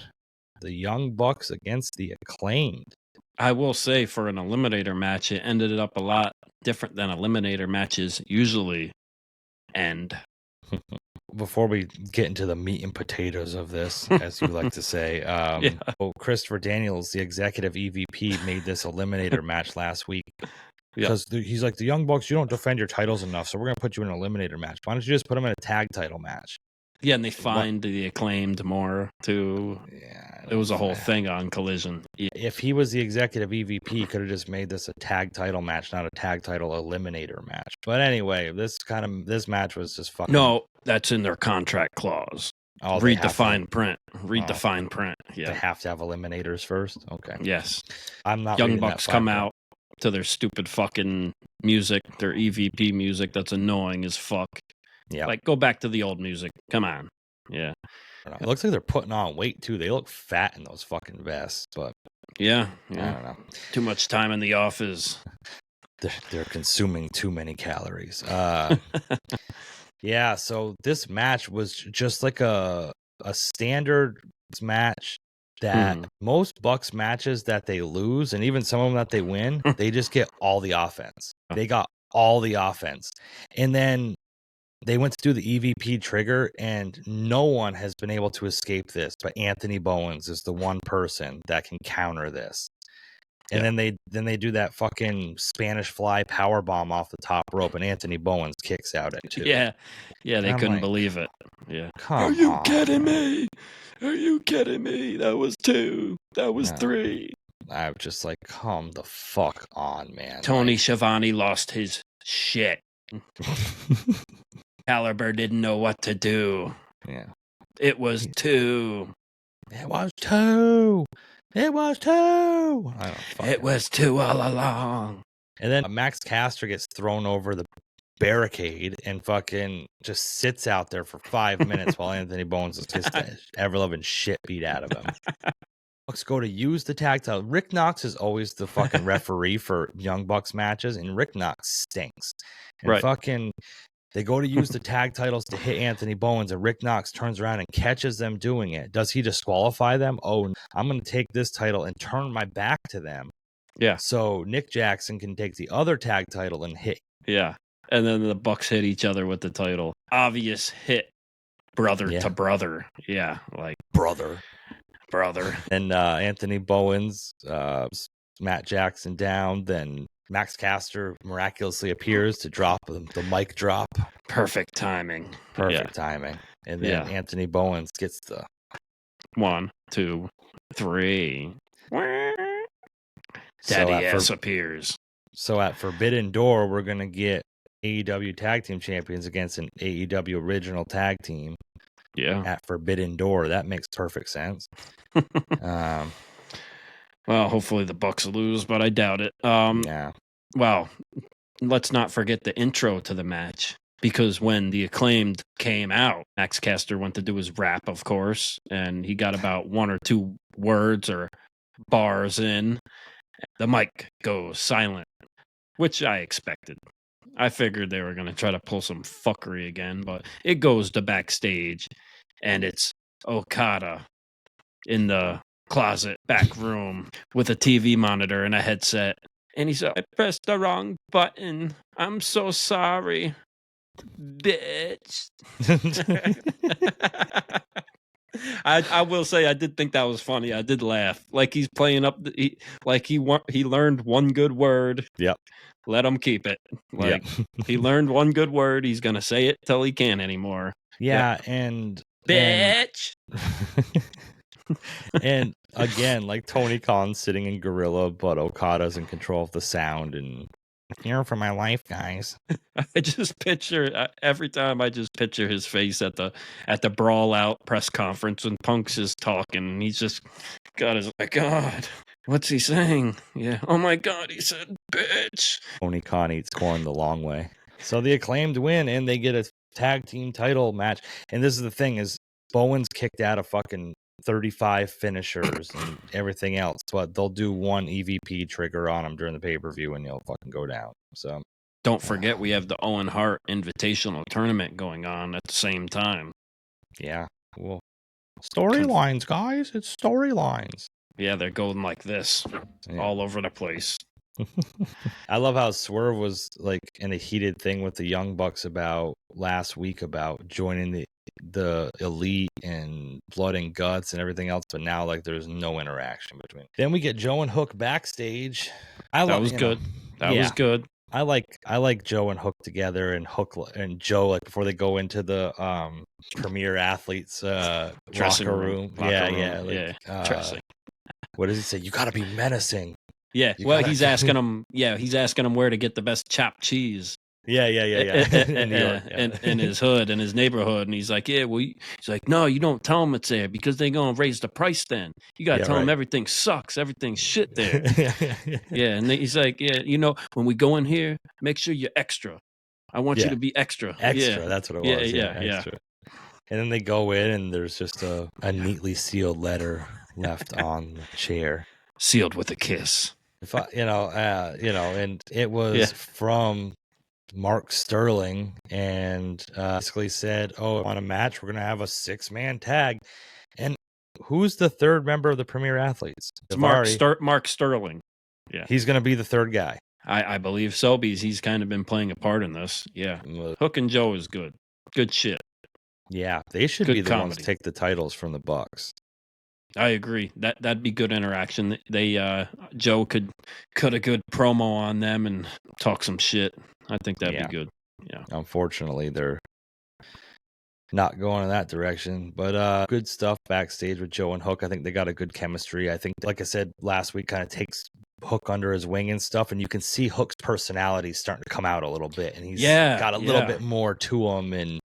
The Young Bucks against the Acclaimed. I will say, for an eliminator match, it ended up a lot different than eliminator matches usually end. Before we get into the meat and potatoes of this, as you like to say, Christopher Daniels, the executive EVP, made this eliminator match last week. Because he's like, the Young Bucks, you don't defend your titles enough, so we're going to put you in an eliminator match. Why don't you just put them in a tag title match? Yeah, and they fined the Acclaimed more, too. Yeah. It was a whole thing on Collision. Yeah. If he was the executive EVP, he could have just made this a tag title match, not a tag title eliminator match. But anyway, this match was just fucking... No, that's in their contract clause. Oh, read the fine print. Read the fine print. Yeah. They have to have eliminators first? Okay. Yes. I'm not Young Bucks come out to their stupid fucking music, their EVP music that's annoying as fuck. Yeah. Like, go back to the old music. Come on. Yeah. It looks like they're putting on weight, too. They look fat in those fucking vests, but... Yeah. I don't know. Too much time in the office. They're consuming too many calories. Yeah, so this match was just like a standard match that most Bucks matches that they lose, and even some of them that they win, they just get all the offense. They got all the offense. And then they went to do the EVP trigger, and no one has been able to escape this, but Anthony Bowens is the one person that can counter this. And then they do that fucking Spanish fly power bomb off the top rope, and Anthony Bowens kicks out at 2. Yeah, they couldn't believe it. Yeah, are you kidding me? Are you kidding me? That was 2. That was 3. I was just like, come the fuck on, man. Tony Schiavone lost his shit. Caliber didn't know what to do. Yeah. It was 2. It was 2. It was 2. It was 2 all along. And then Max Caster gets thrown over the barricade and fucking just sits out there for 5 minutes while Anthony Bowens is just ever-loving shit beat out of him. Bucks go to use the tag title. Rick Knox is always the fucking referee for Young Bucks matches, and Rick Knox stinks. And fucking... They go to use the tag titles to hit Anthony Bowens, and Rick Knox turns around and catches them doing it. Does he disqualify them? Oh, I'm going to take this title and turn my back to them. Yeah. So Nick Jackson can take the other tag title and hit. Yeah. And then the Bucks hit each other with the title. Obvious hit, brother to brother. Yeah. Like, brother. brother. And Anthony Bowens, Matt Jackson down. Then Max Caster miraculously appears to drop the mic drop. Perfect timing. Perfect timing. And then Anthony Bowens gets the 1, 2, 3. So Daddy ass appears. So at Forbidden Door, we're gonna get AEW Tag Team Champions against an AEW Original Tag Team. Yeah. At Forbidden Door, that makes perfect sense. Well, hopefully the Bucks lose, but I doubt it. Yeah. Well, let's not forget the intro to the match, because when the Acclaimed came out, Max Caster went to do his rap, of course, and he got about 1 or 2 words or bars in. The mic goes silent, which I expected. I figured they were going to try to pull some fuckery again, but it goes to backstage, and it's Okada in the closet back room with a TV monitor and a headset. And he's like, I pressed the wrong button. I'm so sorry, bitch. I will say I did think that was funny. I did laugh. Like he's playing up. He learned one good word. Yep. Let him keep it. Like he learned one good word. He's gonna say it till he can't anymore. Yeah, and bitch. And again, like Tony Khan's sitting in Gorilla, but Okada's in control of the sound. And here for my life, guys. I just picture every time. I just picture his face at the Brawl Out press conference when Punk's is talking, and he's just got his, my God, what's he saying? Yeah, oh my God, he said, bitch. Tony Khan eats corn the long way. So the Acclaimed win, and they get a tag team title match. And this is the thing: is Bowens kicked out of fucking 35 finishers and everything else, but they'll do one EVP trigger on him during the pay-per-view and he'll fucking go down. So don't forget we have the Owen Hart Invitational Tournament going on at the same time. Yeah. Well, storylines, guys. It's storylines. Yeah, they're going like this all over the place. I love how Swerve was like in a heated thing with the Young Bucks about last week about joining the Elite and Blood and Guts and everything else, but now like there's no interaction between. Then we get Joe and Hook backstage. That was good. That was good. I like Joe and Hook together, and Hook and Joe like before they go into the Premier Athletes locker room. Dressing. What does he say? You got to be menacing. Yeah. Well, he's asking him. Yeah, he's asking him where to get the best chopped cheese. Yeah. In his hood, in his neighborhood, and he's like, yeah. Well, he's like, no, you don't tell him it's there because they're gonna raise the price. Then you gotta tell him everything sucks, everything's shit there. Yeah, and then he's like, yeah, you know, when we go in here, make sure you're extra. I want you to be extra. Extra. That's what it was. Yeah. And then they go in, and there's just a neatly sealed letter left on the chair, sealed with a kiss. And it was from Mark Sterling, and basically said, oh, on a match, we're going to have a 6-man tag. And who's the third member of the Premier Athletes? It's Mark Sterling. Yeah. He's going to be the third guy. I believe so, because he's kind of been playing a part in this. Yeah. Hook and Joe is good. Good shit. Yeah. They should be the ones to take the titles from the Bucks. I agree. That'd be good interaction. They Joe could cut a good promo on them and talk some shit. I think that'd be good. Yeah. Unfortunately, they're not going in that direction, but good stuff backstage with Joe and Hook. I think they got a good chemistry. I think, like I said last week, kind of takes Hook under his wing and stuff, and you can see Hook's personality starting to come out a little bit, and he's got a little bit more to him, and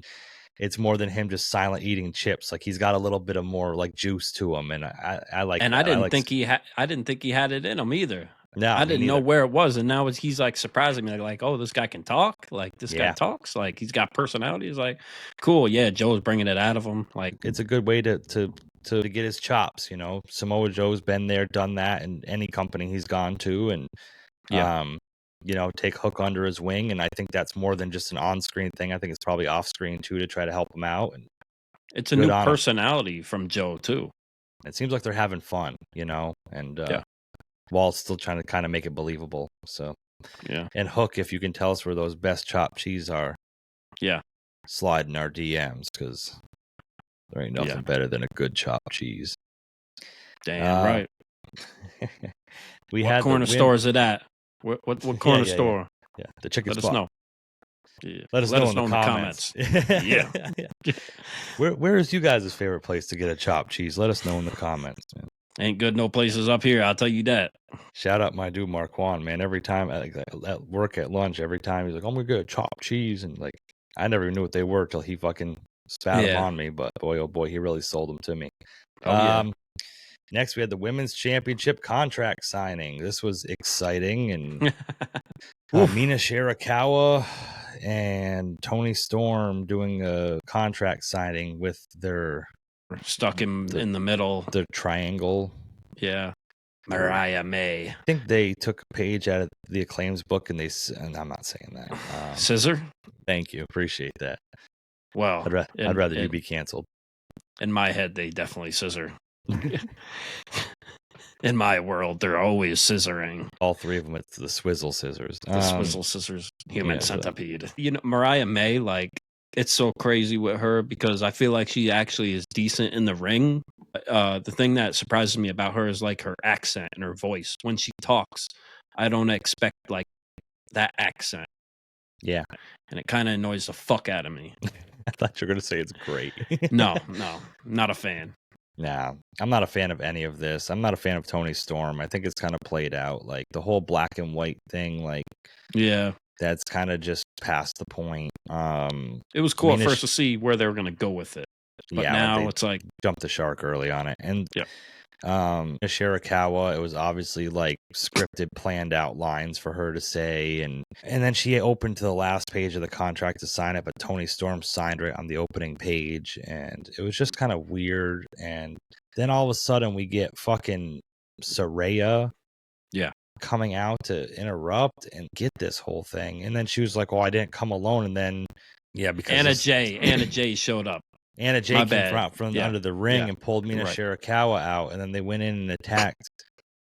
it's more than him just silent eating chips. Like he's got a little bit of more like juice to him, and I like. And I didn't think he had it in him either. No, I didn't know where it was, and now he's like surprising me. Like, oh, this guy can talk. Like this guy talks. Like he's got personality. He's like, cool. Yeah, Joe's bringing it out of him. Like it's a good way to get his chops. You know, Samoa Joe's been there, done that, in any company he's gone to, and take Hook under his wing. And I think that's more than just an on-screen thing. I think it's probably off-screen too, to try to help him out. And it's a new personality from Joe too. It seems like they're having fun, and while still trying to kind of make it believable. So and Hook, if you can tell us where those best chopped cheese are, slide in our DMs, because there ain't nothing better than a good chopped cheese. Damn right. We What had corner store is it at? What corner store? Yeah, the chicken Let spot. us know. Yeah. Let us know in the comments. Yeah. Where is you guys' favorite place to get a chopped cheese? Let us know in the comments, man. Ain't good no places up here, I'll tell you that. Shout out my dude Marquand, man. Every time at work at lunch, every time he's like, "Oh, I'm gonna get a chopped cheese," and like I never even knew what they were till he fucking spat them on me. But boy, oh boy, he really sold them to me. Oh yeah. Next, we had the women's championship contract signing. This was exciting, and Mina Shirakawa and Tony Storm doing a contract signing with their stuck in the middle. The triangle. Yeah. Mariah May. I think they took a page out of the Acclaim's book, and I'm not saying that. Scissor? Thank you. Appreciate that. Well, I'd rather you be canceled. In my head, they definitely scissor. In my world, they're always scissoring. All three of them, it's the swizzle scissors. The swizzle scissors, human centipede. You know, Mariah May, like, it's so crazy with her because I feel like she actually is decent in the ring. The thing that surprises me about her is like her accent and her voice. When she talks, I don't expect like that accent. Yeah. And it kind of annoys the fuck out of me. I thought you were going to say it's great. No, not a fan. Nah, I'm not a fan of any of this. I'm not a fan of Tony Storm. I think it's kind of played out. Like the whole black and white thing, like, yeah, that's kind of just past the point. It was cool at first to see where they were going to go with it. But now it's like jumped the shark early on it. And Shirakawa, it was obviously like scripted, planned out lines for her to say, and then she opened to the last page of the contract to sign it, but Tony Storm signed right on the opening page, and it was just kind of weird. And then all of a sudden we get fucking Saraya coming out to interrupt and get this whole thing, and then she was like, "Oh, I didn't come alone," and then because Anna Jay showed up. Anna Jay came from under the ring and pulled Mina Shirakawa out, and then they went in and attacked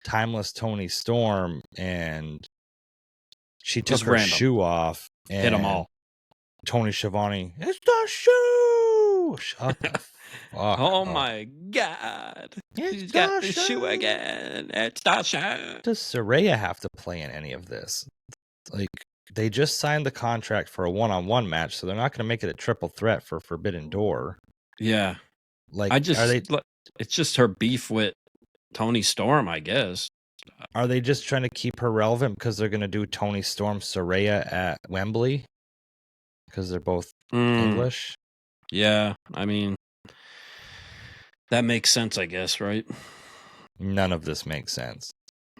Timeless Tony Storm, and she took her shoe off and hit them all. Tony Schiavone, it's the shoe! Shut the fuck Oh my God. She's got the shoe again. It's the shoe. Does Saraya have to play in any of this? Like, they just signed the contract for a one-on-one match, so they're not going to make it a triple threat for Forbidden Door. Yeah. Like, it's just her beef with Tony Storm, I guess. Are they just trying to keep her relevant because they're going to do Tony Storm Saraya at Wembley? Because they're both English? Yeah. I mean, that makes sense, I guess, right? None of this makes sense.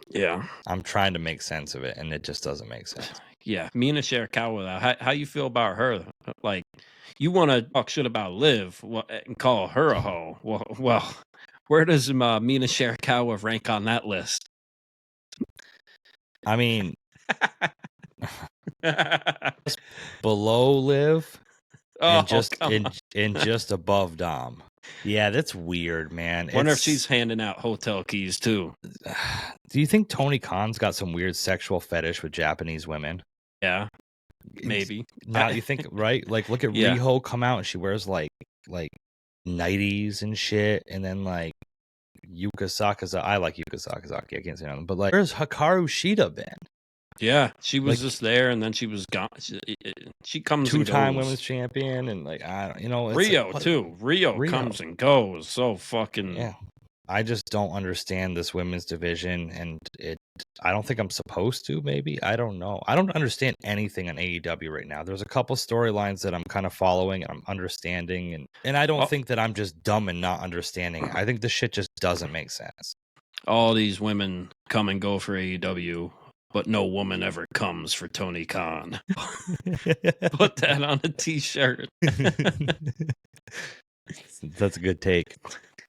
Yeah. I'm trying to make sense of it, and it just doesn't make sense. Yeah. Mina Shirakawa, how you feel about her? Like, you want to talk shit about Liv and call her a hoe. Well, where does Mina Shirakawa rank on that list? I mean, below Liv, and just above Dom. Yeah, that's weird, man. Wonder if she's handing out hotel keys too. Do you think Tony Khan's got some weird sexual fetish with Japanese women? Yeah, maybe. Now you think, right? Like, look at Riho come out and she wears like nighties and shit, and then like Yuka Sakazaki. I like Yuka Sakazaki. I can't say nothing, but like, where's Hikaru Shida been? Yeah, she was just there, and then she was gone. She comes 2-time women's champion, and like, I don't, Rio too. Rio comes and goes so fucking. Yeah, I just don't understand this women's division, and I don't think I'm supposed to. Maybe I don't know. I don't understand anything on AEW right now. There's a couple storylines that I'm kind of following and I'm understanding, and I don't think that I'm just dumb and not understanding. I think the shit just doesn't make sense. All these women come and go for AEW. But no woman ever comes for Tony Khan. Put that on a t-shirt. That's a good take.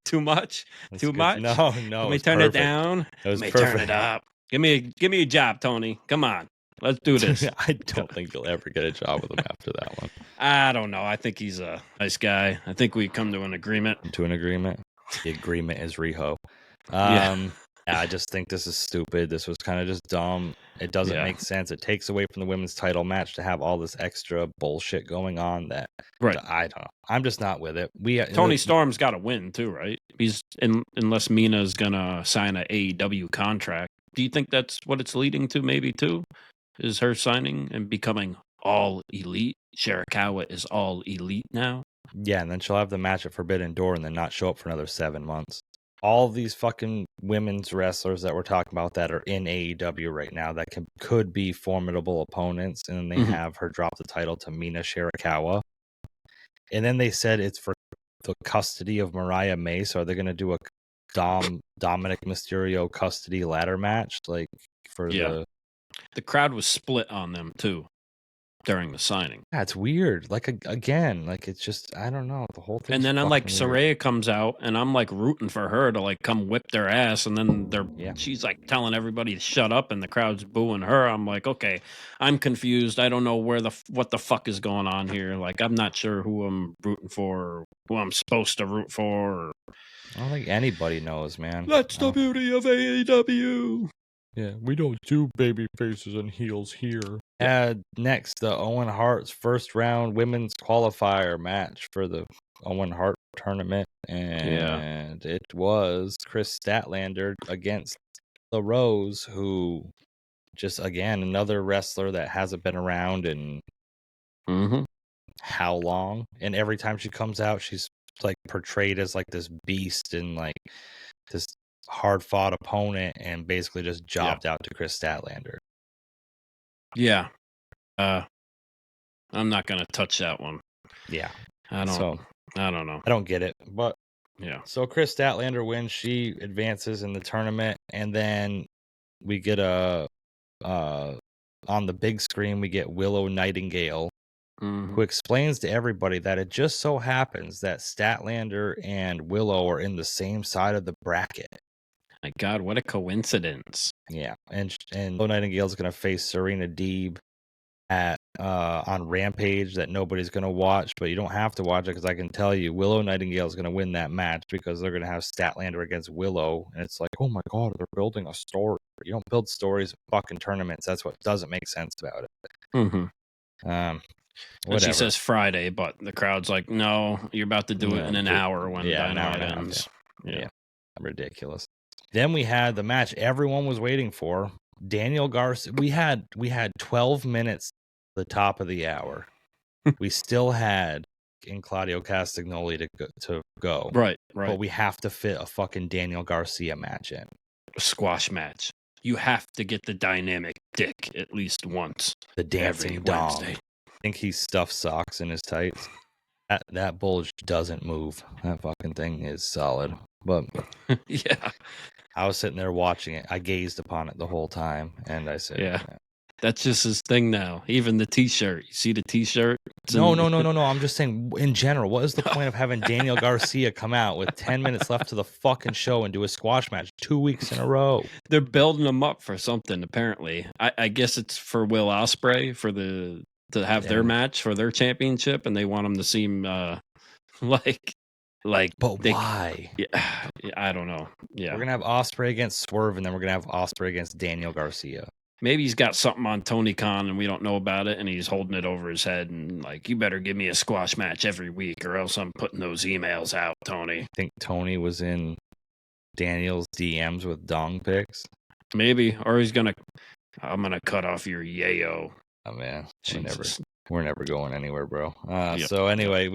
Too much? That's Too good. much? No. Let me turn it down. Let me turn it up. Give me a job, Tony. Come on. Let's do this. I don't think you'll ever get a job with him after that one. I don't know. I think he's a nice guy. I think we come to an agreement. The agreement is Riho. I just think this is stupid. This was kind of just dumb. It doesn't Yeah. make sense. It takes away from the women's title match to have all this extra bullshit going on that Right. I don't know. I'm just not with it. Tony Storm's got to win too, right? Unless Mina's gonna sign an AEW contract. Do you think that's what it's leading to? Maybe too, is her signing and becoming all elite. Shirakawa is all elite now. Yeah, and then she'll have the match at Forbidden Door and then not show up for another 7 months. All these fucking women's wrestlers that we're talking about that are in AEW right now that could be formidable opponents, and then they have her drop the title to Mina Shirakawa. And then they said it's for the custody of Mariah May, so are they going to do a Dominic Mysterio custody ladder match? Like, for the crowd was split on them too during the signing. Yeah, it's weird. Like, again, like, it's just, I don't know, the whole thing. And then I'm like, fucking weird. Saraya comes out, and I'm like rooting for her to like come whip their ass, and then she's like telling everybody to shut up, and the crowd's booing her. I'm like, okay, I'm confused. I don't know what the fuck is going on here. Like, I'm not sure who I'm rooting for, or who I'm supposed to root for. I don't think anybody knows, man. That's the beauty of AEW. Yeah, we don't do baby faces and heels here. Next, the Owen Hart's first round women's qualifier match for the Owen Hart tournament. And it was Chris Statlander against the Rose, who just, again, another wrestler that hasn't been around in how long. And every time she comes out, she's like portrayed as like this beast and like this hard-fought opponent, and basically just jobbed out to Chris Statlander. Yeah. I'm not gonna touch that one. Yeah. I don't know. I don't get it. But yeah. So Chris Statlander wins, she advances in the tournament, and then we get on the big screen we get Willow Nightingale, who explains to everybody that it just so happens that Statlander and Willow are in the same side of the bracket. My God, what a coincidence! Yeah, and Willow Nightingale's gonna face Serena Deeb on Rampage that nobody's gonna watch, but you don't have to watch it because I can tell you Willow Nightingale's gonna win that match because they're gonna have Statlander against Willow, and it's like, oh my God, they're building a story. You don't build stories in fucking tournaments. That's what doesn't make sense about it. And she says Friday, but the crowd's like, no, you're about to do it in an hour when Dynamite ends. Yeah, ridiculous. Then we had the match everyone was waiting for. Daniel Garcia. We had 12 minutes at the top of the hour. We still had in Claudio Castagnoli to go. Right. But we have to fit a fucking Daniel Garcia match in. A squash match. You have to get the dynamic dick at least once. The dancing dong. I think he stuffed socks in his tights. That bulge doesn't move. That fucking thing is solid. But yeah. I was sitting there watching it. I gazed upon it the whole time, and I said, yeah. That's just his thing now. Even the T-shirt. You see the T-shirt? No. I'm just saying, in general, what is the point of having Daniel Garcia come out with 10 minutes left to the fucking show and do a squash match 2 weeks in a row? They're building him up for something, apparently. I guess it's for Will Ospreay to have their match for their championship, and they want him to seem But why? Yeah, I don't know. Yeah, we're gonna have Ospreay against Swerve, and then we're gonna have Ospreay against Daniel Garcia. Maybe he's got something on Tony Khan and we don't know about it, and he's holding it over his head and like, you better give me a squash match every week or else I'm putting those emails out, Tony. I think Tony was in Daniel's DMs with dong pics. Maybe, or I'm gonna cut off your yayo. Oh man, we're never going anywhere, bro. So anyway,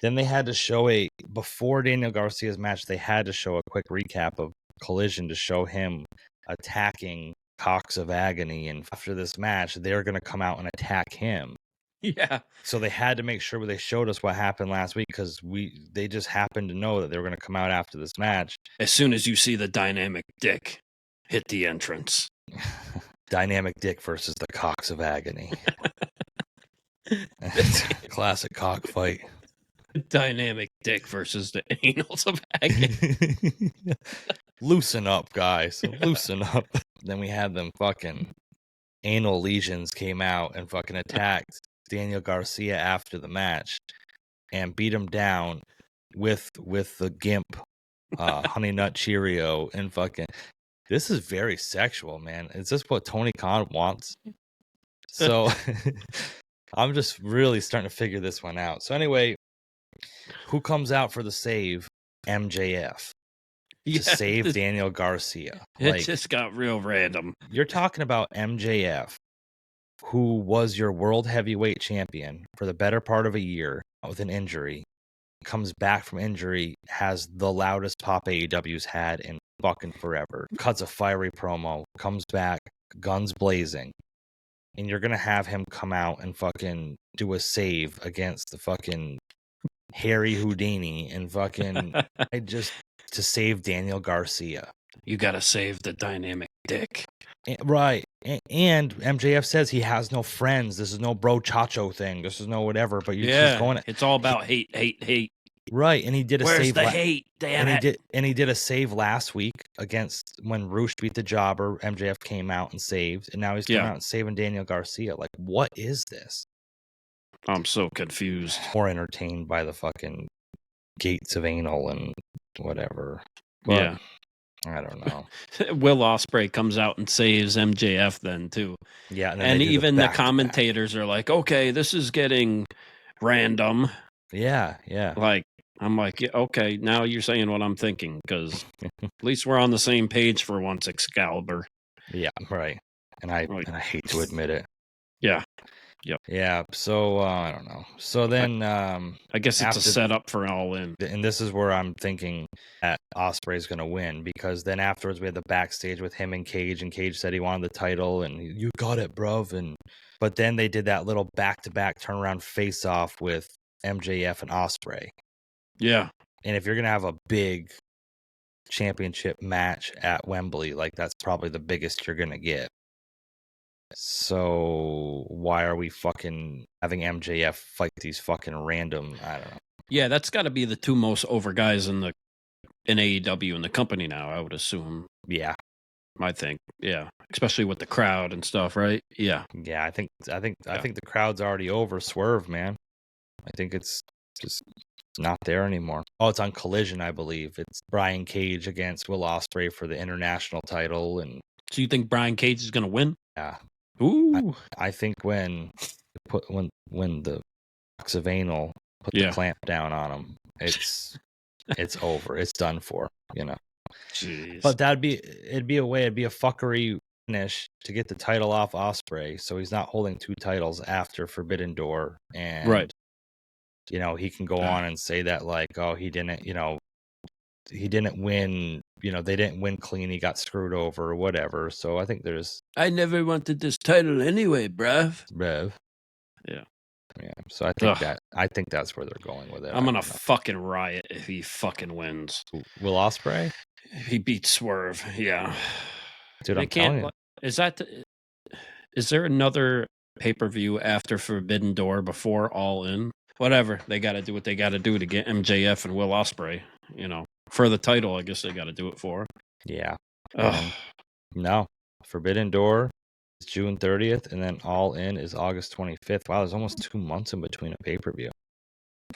then they had to show before Daniel Garcia's match, they had to show a quick recap of Collision to show him attacking Cox of Agony, and after this match, they're going to come out and attack him. Yeah. So they had to make sure they showed us what happened last week because they just happened to know that they were going to come out after this match. As soon as you see the dynamic dick hit the entrance. Dynamic dick versus the Cox of Agony. Classic cockfight. Dynamic dick versus the anals of agony. Loosen up, guys. Loosen up. Then we had them fucking anal lesions came out and fucking attacked Daniel Garcia after the match and beat him down with the gimp Honey Nut Cheerio and fucking This is very sexual, man. Is this what Tony Khan wants? So I'm just really starting to figure this one out. So anyway, who comes out for the save? MJF. To save Daniel Garcia. It just got real random. You're talking about MJF, who was your world heavyweight champion for the better part of a year with an injury, comes back from injury, has the loudest pop AEW's had in fucking forever, cuts a fiery promo, comes back, guns blazing, and you're gonna have him come out and fucking do a save against the fucking Harry Houdini and fucking to save Daniel Garcia. You gotta save the dynamic dick. Right. And MJF says he has no friends. This is no bro chacho thing. This is no whatever. But he's going. It's all about hate. Right. And he did a Where's save. the hate? Damn it. He did a save last week against when Roosh beat the Jobber. MJF came out and saved, and now he's coming out and saving Daniel Garcia. Like, what is this? I'm so confused. More entertained by the fucking gates of anal and whatever. But, I don't know. Will Ospreay comes out and saves MJF then too. Yeah, and even the commentators are like, "Okay, this is getting random." Yeah. Like I'm like, yeah, okay, now you're saying what I'm thinking because at least we're on the same page for once, Excalibur. Yeah, right. And I hate to admit it. Yeah. Yep. Yeah. So I don't know. So then I guess it's a setup for All In. And this is where I'm thinking that Ospreay's going to win, because then afterwards we had the backstage with him and Cage said he wanted the title and you got it, bruv. But then they did that little back-to-back turnaround face-off with MJF and Ospreay. Yeah. And if you're going to have a big championship match at Wembley, like that's probably the biggest you're going to get. So why are we fucking having MJF fight these fucking random? I don't know. Yeah, that's got to be the two most over guys in AEW in the company now, I would assume. Yeah, I think. Yeah, especially with the crowd and stuff, right? Yeah. Yeah, I think the crowd's already over Swerve, man. I think it's just not there anymore. Oh, it's on Collision, I believe. It's Brian Cage against Will Ospreay for the international title, and so you think Brian Cage is going to win? Yeah. Ooh. I think when the box of anal put the clamp down on him, it's over. It's done for, you know. Jeez. But it'd be a fuckery finish to get the title off Ospreay, so he's not holding two titles after Forbidden Door, and right. You know, he can go on and say that like, oh, he didn't win, you know, they didn't win clean, he got screwed over or whatever. So I think I never wanted this title anyway, bruv. Yeah. Yeah. So I think that's where they're going with it. I'm gonna fucking riot if he fucking wins. Will Ospreay? He beats Swerve. Yeah. Dude, I'm telling you. Is there another pay-per-view after Forbidden Door before All In? Whatever. They got to do what they got to do to get MJF and Will Ospreay, you know. For the title, I guess they got to do it for. Yeah. No. Forbidden Door is June 30th, and then All In is August 25th. Wow, there's almost 2 months in between a pay-per-view.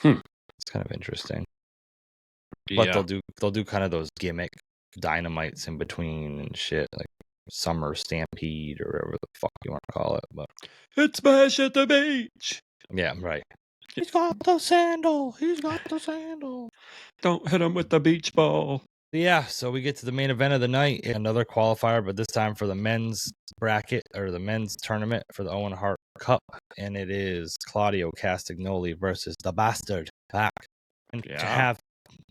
It's kind of interesting. But they'll do kind of those gimmick dynamites in between and shit, like Summer Stampede or whatever the fuck you want to call it. But it's Smash at the Beach. Yeah, right. He's got the sandal. Don't hit him with the beach ball. Yeah, so we get to the main event of the night. Another qualifier, but this time for the men's bracket or the men's tournament for the Owen Hart Cup. And it is Claudio Castagnoli versus the Bastard Pac. And to have,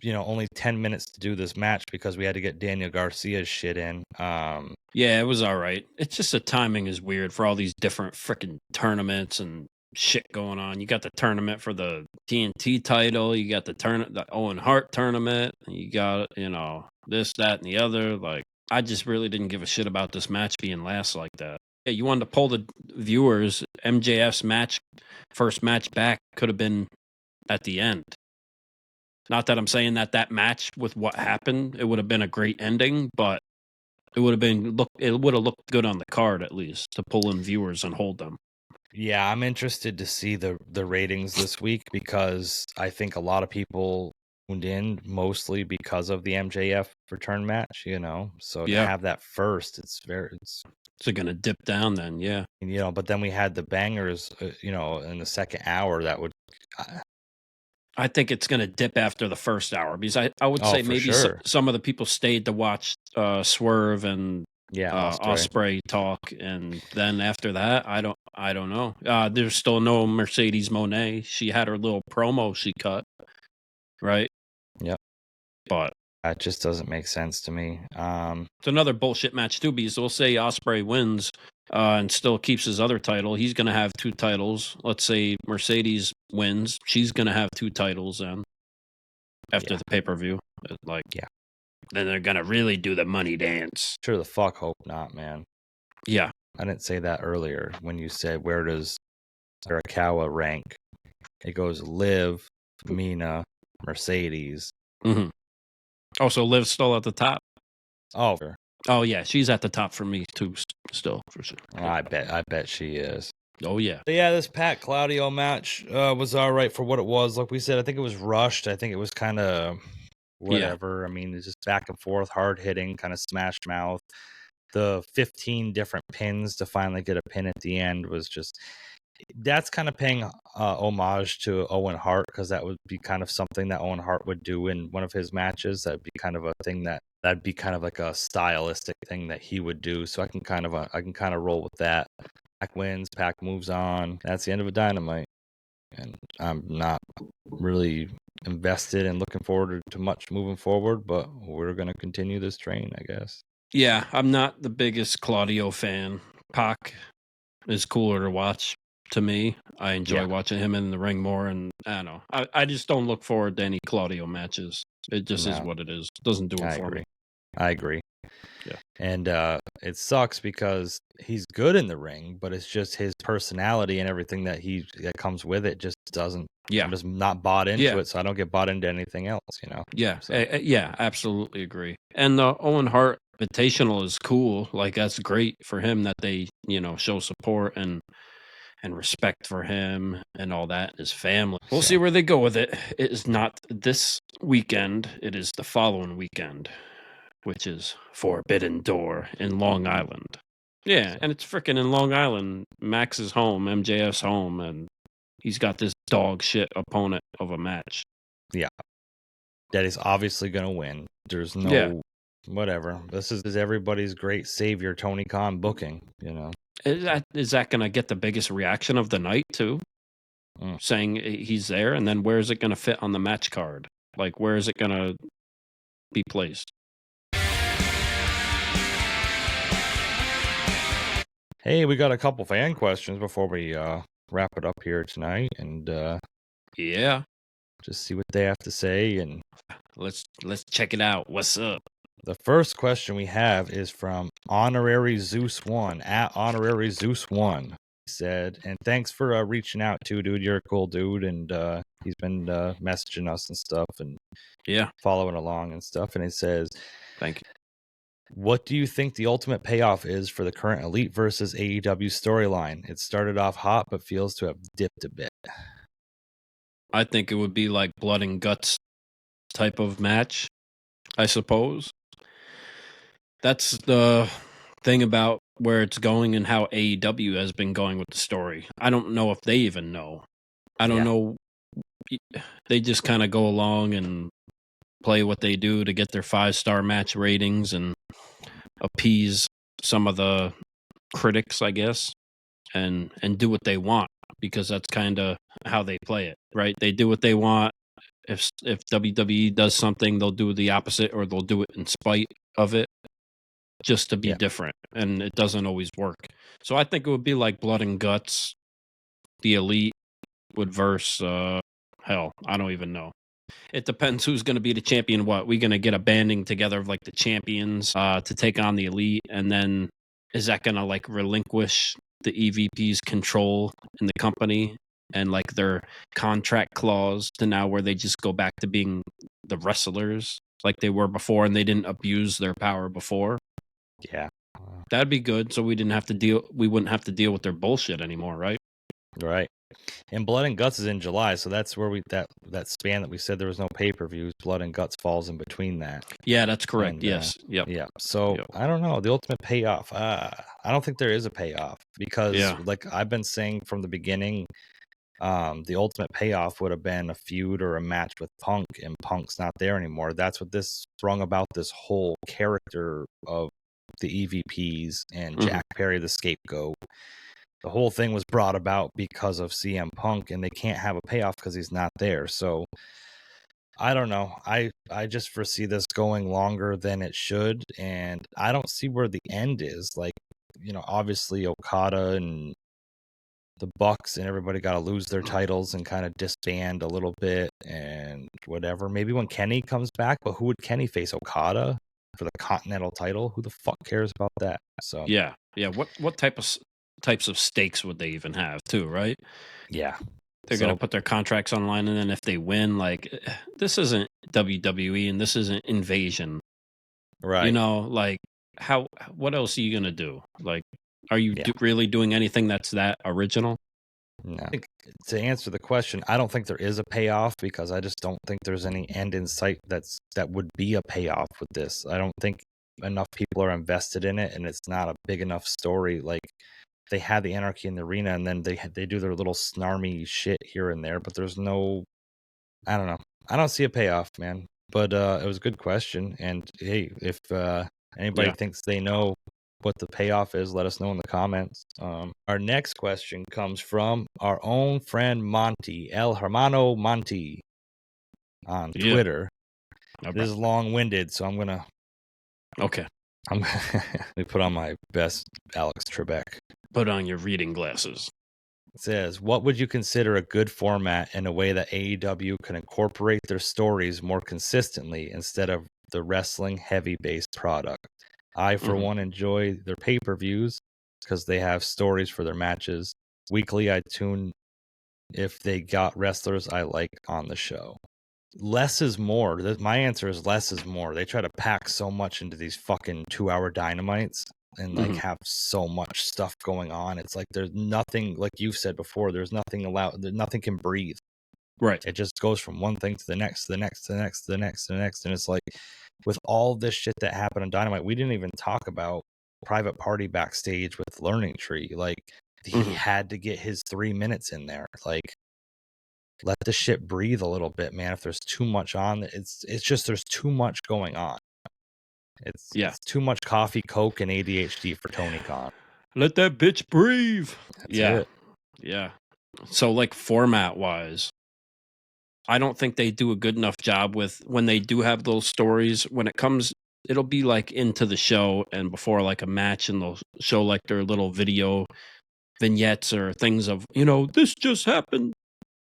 you know, only 10 minutes to do this match because we had to get Daniel Garcia's shit in. Yeah, it was all right. It's just the timing is weird for all these different freaking tournaments and shit going on. You got the tournament for the TNT title, you got the Owen Hart tournament, you got, you know, this, that, and the other. Like, I just really didn't give a shit about this match being last like that. Yeah, you wanted to pull the viewers. MJF's first match back could have been at the end. Not that I'm saying that match with what happened, it would have been a great ending, but it would have looked good on the card at least to pull in viewers and hold them. Yeah, I'm interested to see the ratings this week because I think a lot of people, in mostly because of the MJF return match, So to Yeah. have that first, it's So going to dip down then, yeah. But then we had the bangers, in the second hour that would. I think it's going to dip after the first hour because I would Oh, say for maybe sure. some of the people stayed to watch Swerve and Yeah, Ospreay talk, and then after that, I don't know. There's still no Mercedes Moné. She had her little promo she cut, right? Yep. But That just doesn't make sense to me. it's another bullshit match too because we'll say Ospreay wins and still keeps his other title. He's going to have 2 titles. Let's say Mercedes wins. She's going to have 2 titles then after the pay-per-view. Yeah. Then they're going to really do the money dance. Sure the fuck hope not, man. Yeah. I didn't say that earlier when you said where does Arakawa rank? It goes Liv, Mina, Mercedes. Mm-hmm. Oh, so Liv's still at the top? Oh, sure. Oh, yeah. She's at the top for me, too, still, for sure. I bet she is. Oh, yeah. But yeah, this Pat Claudio match was all right for what it was. Like we said, I think it was rushed. I think it was kind of whatever. I mean, it's just back and forth, hard hitting, kind of smash mouth. The 15 different pins to finally get a pin at the end was just. That's kind of paying homage to Owen Hart because that would be kind of something that Owen Hart would do in one of his matches. That'd be kind of a thing that'd be kind of like a stylistic thing that he would do. So I can kind of roll with that. Pac wins, Pac moves on. That's the end of a Dynamite, and I'm not really invested and looking forward to much moving forward. But we're gonna continue this train, I guess. Yeah, I'm not the biggest Claudio fan. Pac is cooler to watch. To me, I enjoy watching him in the ring more, and I don't know. I just don't look forward to any Claudio matches. It just is what it is. Doesn't do it for me. I agree. Yeah. And it sucks because he's good in the ring, but it's just his personality and everything that comes with it just doesn't. Yeah. I'm just not bought into it, so I don't get bought into anything else, Yeah. So. Yeah, absolutely agree. And the Owen Hart Invitational is cool. Like, that's great for him that they, show support and respect for him and all that, his family. We'll see where they go with it. It is not this weekend. It is the following weekend, which is Forbidden Door in Long Island. Yeah, and it's freaking in Long Island. Max's home, MJF's home, and he's got this dog shit opponent of a match. Yeah. That is obviously going to win. There's no whatever. This is everybody's great savior, Tony Khan booking, Is that going to get the biggest reaction of the night, too? Saying he's there, and then where is it going to fit on the match card? Like, where is it going to be placed? Hey, we got a couple fan questions before we wrap it up here tonight, and just see what they have to say, and let's check it out. What's up? The first question we have is from Honorary Zeus 1 at Honorary Zeus 1. He said, and thanks for reaching out too, dude. You're a cool dude, and he's been messaging us and stuff, and following along and stuff. And he says, "Thank you. What do you think the ultimate payoff is for the current Elite versus AEW storyline? It started off hot, but feels to have dipped a bit. I think it would be like blood and guts type of match, I suppose. That's the thing about where it's going and how AEW has been going with the story. I don't know if they even know. I don't know. They just kind of go along and play what they do to get their 5-star match ratings and appease some of the critics, I guess, and do what they want, because that's kind of how they play it, right? They do what they want. If WWE does something, they'll do the opposite, or they'll do it in spite of it, just to be different, and it doesn't always work. So I think it would be like blood and guts. The Elite would verse hell, I don't even know. It depends who's going to be the champion. What, we going to get a banding together of like the champions to take on the Elite, and then is that going to like relinquish the EVP's control in the company and like their contract clause to now where they just go back to being the wrestlers like they were before, and they didn't abuse their power before? Yeah, that'd be good. So we wouldn't have to deal with their bullshit anymore, right? Right. And Blood and Guts is in July, so that's where that span that we said there was no pay-per-views, Blood and Guts falls in between that. Yeah, that's correct. And Yes. Yep. yeah. So Yep. I don't know. The ultimate payoff. I don't think there is a payoff because Yeah. like I've been saying from the beginning, the ultimate payoff would have been a feud or a match with Punk, and Punk's not there anymore. That's what this sprung about this whole character of the EVPs and Mhm. Jack Perry, the scapegoat. The whole thing was brought about because of CM Punk, and they can't have a payoff because he's not there. So I don't know. I just foresee this going longer than it should, and I don't see where the end is. Like, obviously Okada and the Bucks and everybody got to lose their titles and kind of disband a little bit and whatever. Maybe when Kenny comes back, but who would Kenny face? Okada for the Continental title? Who the fuck cares about that? So Yeah. Yeah. What types of stakes would they even have too? Right. yeah. They're going to put their contracts online, and then if they win, like, this isn't WWE and this isn't Invasion. Right. Like, what else are you going to do? Like, are you Yeah. really doing anything that's that original? No. I think to answer the question, I don't think there is a payoff because I just don't think there's any end in sight that would be a payoff with this. I don't think enough people are invested in it, and it's not a big enough story. Like, they had the Anarchy in the Arena, and then they do their little snarmy shit here and there, but there's no, I don't know. I don't see a payoff, man. But it was a good question, and hey, if anybody Yeah. thinks they know what the payoff is, let us know in the comments. Our next question comes from our own friend Monty, El Hermano Monty, on Yeah. Twitter. No This is problem. long-winded, so Okay. let me put on my best Alex Trebek. Put on your reading glasses. It says, what would you consider a good format in a way that AEW can incorporate their stories more consistently instead of the wrestling heavy based product? I, for Mhm. one, enjoy their pay-per-views because they have stories for their matches. Weekly, I tune if they got wrestlers I like on the show. Less is more. My answer is less is more. They try to pack so much into these fucking 2-hour dynamites and like Mhm. have so much stuff going on. It's like there's nothing, like you've said before, there's nothing allowed, nothing can breathe. Right. It just goes from one thing to the next, to the next, to the next, to the next, to the next. And it's like with all this shit that happened on Dynamite, we didn't even talk about Private Party backstage with Learning Tree. Like, he Mhm. had to get his 3 minutes in there. Like, let the shit breathe a little bit, man. If there's too much on, it's just there's too much going on. It's too much coffee, coke, and ADHD for Tony Khan. Let that bitch breathe. That's it. Yeah. So, like, format wise, I don't think they do a good enough job with when they do have those stories. When it comes, it'll be like into the show and before like a match, and they'll show like their little video vignettes or things of, this just happened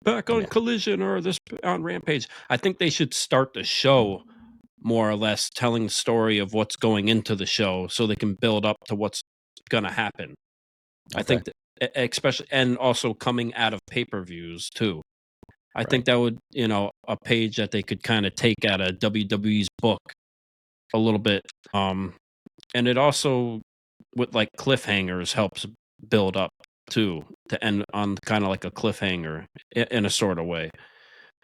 back on Yeah. Collision or this on Rampage. I think they should start the show more or less telling the story of what's going into the show so they can build up to what's going to happen. I think that, especially, and also coming out of pay-per-views too. I think that would, a page that they could kind of take out of WWE's book a little bit. And it also, with like cliffhangers, helps build up too, to end on kind of like a cliffhanger in a sort of way.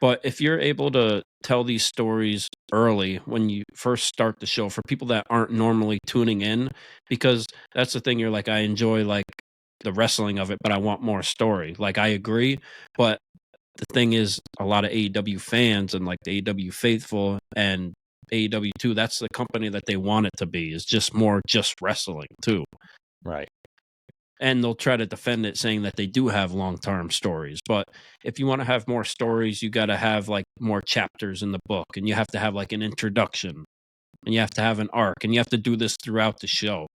But if you're able to tell these stories early when you first start the show for people that aren't normally tuning in, because that's the thing, you're like, I enjoy like the wrestling of it, but I want more story. Like, I agree, but the thing is, a lot of AEW fans and like the AEW faithful and AEW too, that's the company that they want it to be, is just more just wrestling too. Right. And they'll try to defend it saying that they do have long-term stories. But if you want to have more stories, you got to have like more chapters in the book, and you have to have like an introduction, and you have to have an arc, and you have to do this throughout the show.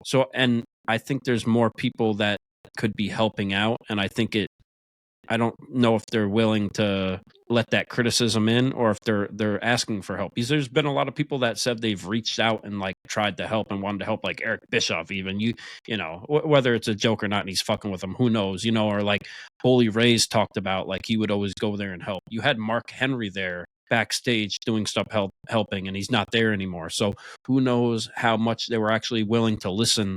So, and I think there's more people that could be helping out. And I don't know if they're willing to let that criticism in, or if they're asking for help. Because there's been a lot of people that said they've reached out and like tried to help and wanted to help, like Eric Bischoff, even whether it's a joke or not, and he's fucking with them, who knows, or like Bully Ray's talked about, like he would always go there and help. You had Mark Henry there backstage doing stuff, helping, and he's not there anymore. So who knows how much they were actually willing to listen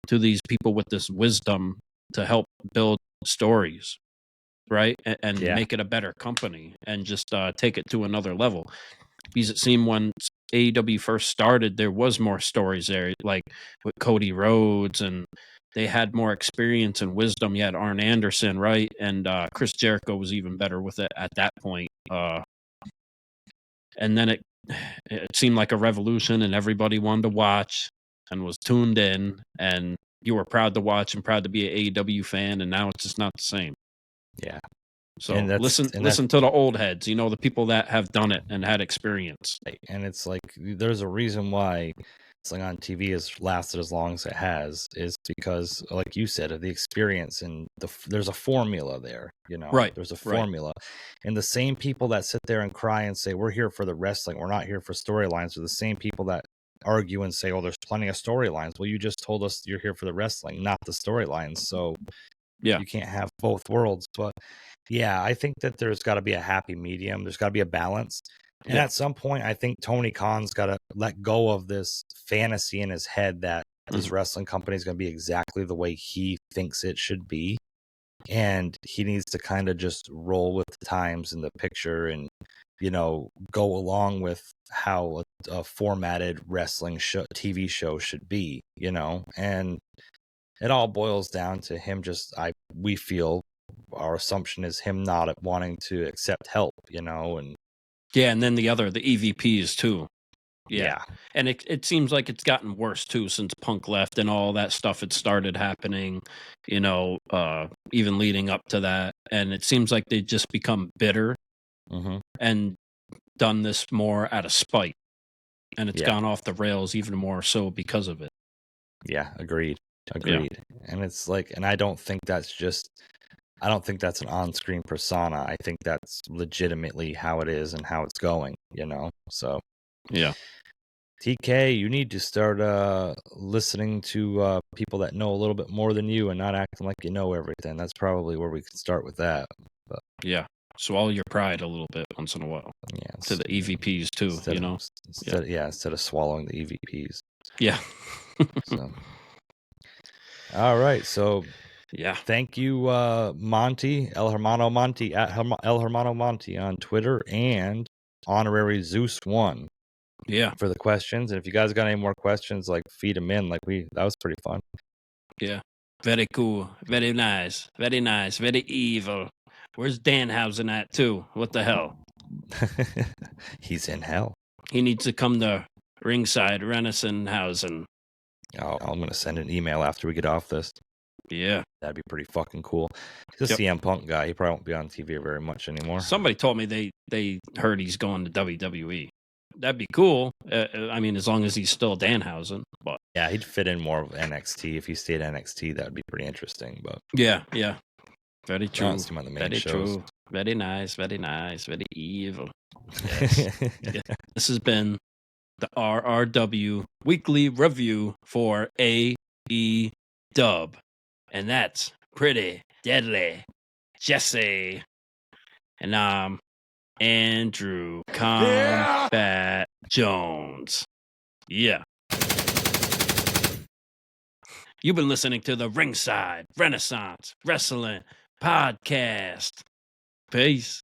to these people with this wisdom to help build stories, right? And Yeah. make it a better company and just take it to another level. Because it seemed when AEW first started, there was more stories there, like with Cody Rhodes, and they had more experience and wisdom. You had Arn Anderson, right? And Chris Jericho was even better with it at that point. And then it seemed like a revolution, and everybody wanted to watch and was tuned in, and you were proud to watch and proud to be an AEW fan, and now it's just not the same. Yeah. So And listen to the old heads, the people that have done it and had experience. And it's like there's a reason why wrestling on TV has lasted as long as it has, is because, like you said, of the experience, and there's a formula there. Right, There's a right. formula, and the same people that sit there and cry and say we're here for the wrestling, we're not here for storylines, are the same people that argue and say, oh, there's plenty of storylines. Well, you just told us you're here for the wrestling, not the storylines. So Yeah. you can't have both worlds. But yeah, I think that there's got to be a happy medium. There's got to be a balance. And Yeah. at some point, I think Tony Khan's got to let go of this fantasy in his head that this wrestling company is going to be exactly the way he thinks it should be. And he needs to kind of just roll with the times and the picture, and, go along with how a formatted wrestling TV show should be, and it all boils down to him we feel our assumption is him not wanting to accept help, and Yeah, and then the EVPs too. yeah. And it seems like it's gotten worse too since Punk left and all that stuff had started happening, even leading up to that. And it seems like they just become bitter and done this more out of spite. And it's gone off the rails even more so because of it. Yeah, agreed. And it's like, and I don't think that's an on-screen persona. I think that's legitimately how it is and how it's going, so yeah. TK, you need to start listening to people that know a little bit more than you and not acting like you know everything. That's probably where we could start with that. But yeah, swallow your pride a little bit once in a while. Yeah, to the EVPs too, instead of swallowing the EVPs. Yeah. So, all right. So, yeah. Thank you, Monty, El Hermano Monty, at El Hermano Monty on Twitter, and Honorary Zeus1. Yeah. For the questions. And if you guys got any more questions, like feed them in. That was pretty fun. Yeah. Very cool. Very nice. Very nice. Very evil. Where's Danhausen at too? What the hell? He's in hell. He needs to come to Ringside Renaissance. Oh, I'm going to send an email after we get off this. Yeah. That'd be pretty fucking cool. He's a CM Punk guy. He probably won't be on TV very much anymore. Somebody told me they heard he's going to WWE. That'd be cool. I mean, as long as he's still Danhausen. But yeah, he'd fit in more of NXT. If he stayed NXT, that'd be pretty interesting. But yeah. Very true. Very true. Very nice. Very nice. Very evil. Yes. This has been the RRW weekly review for AEW. And that's pretty deadly. Jesse. And I'm Andrew Combat Jones. Yeah. You've been listening to the Ringside Renaissance Wrestling Podcast. Peace.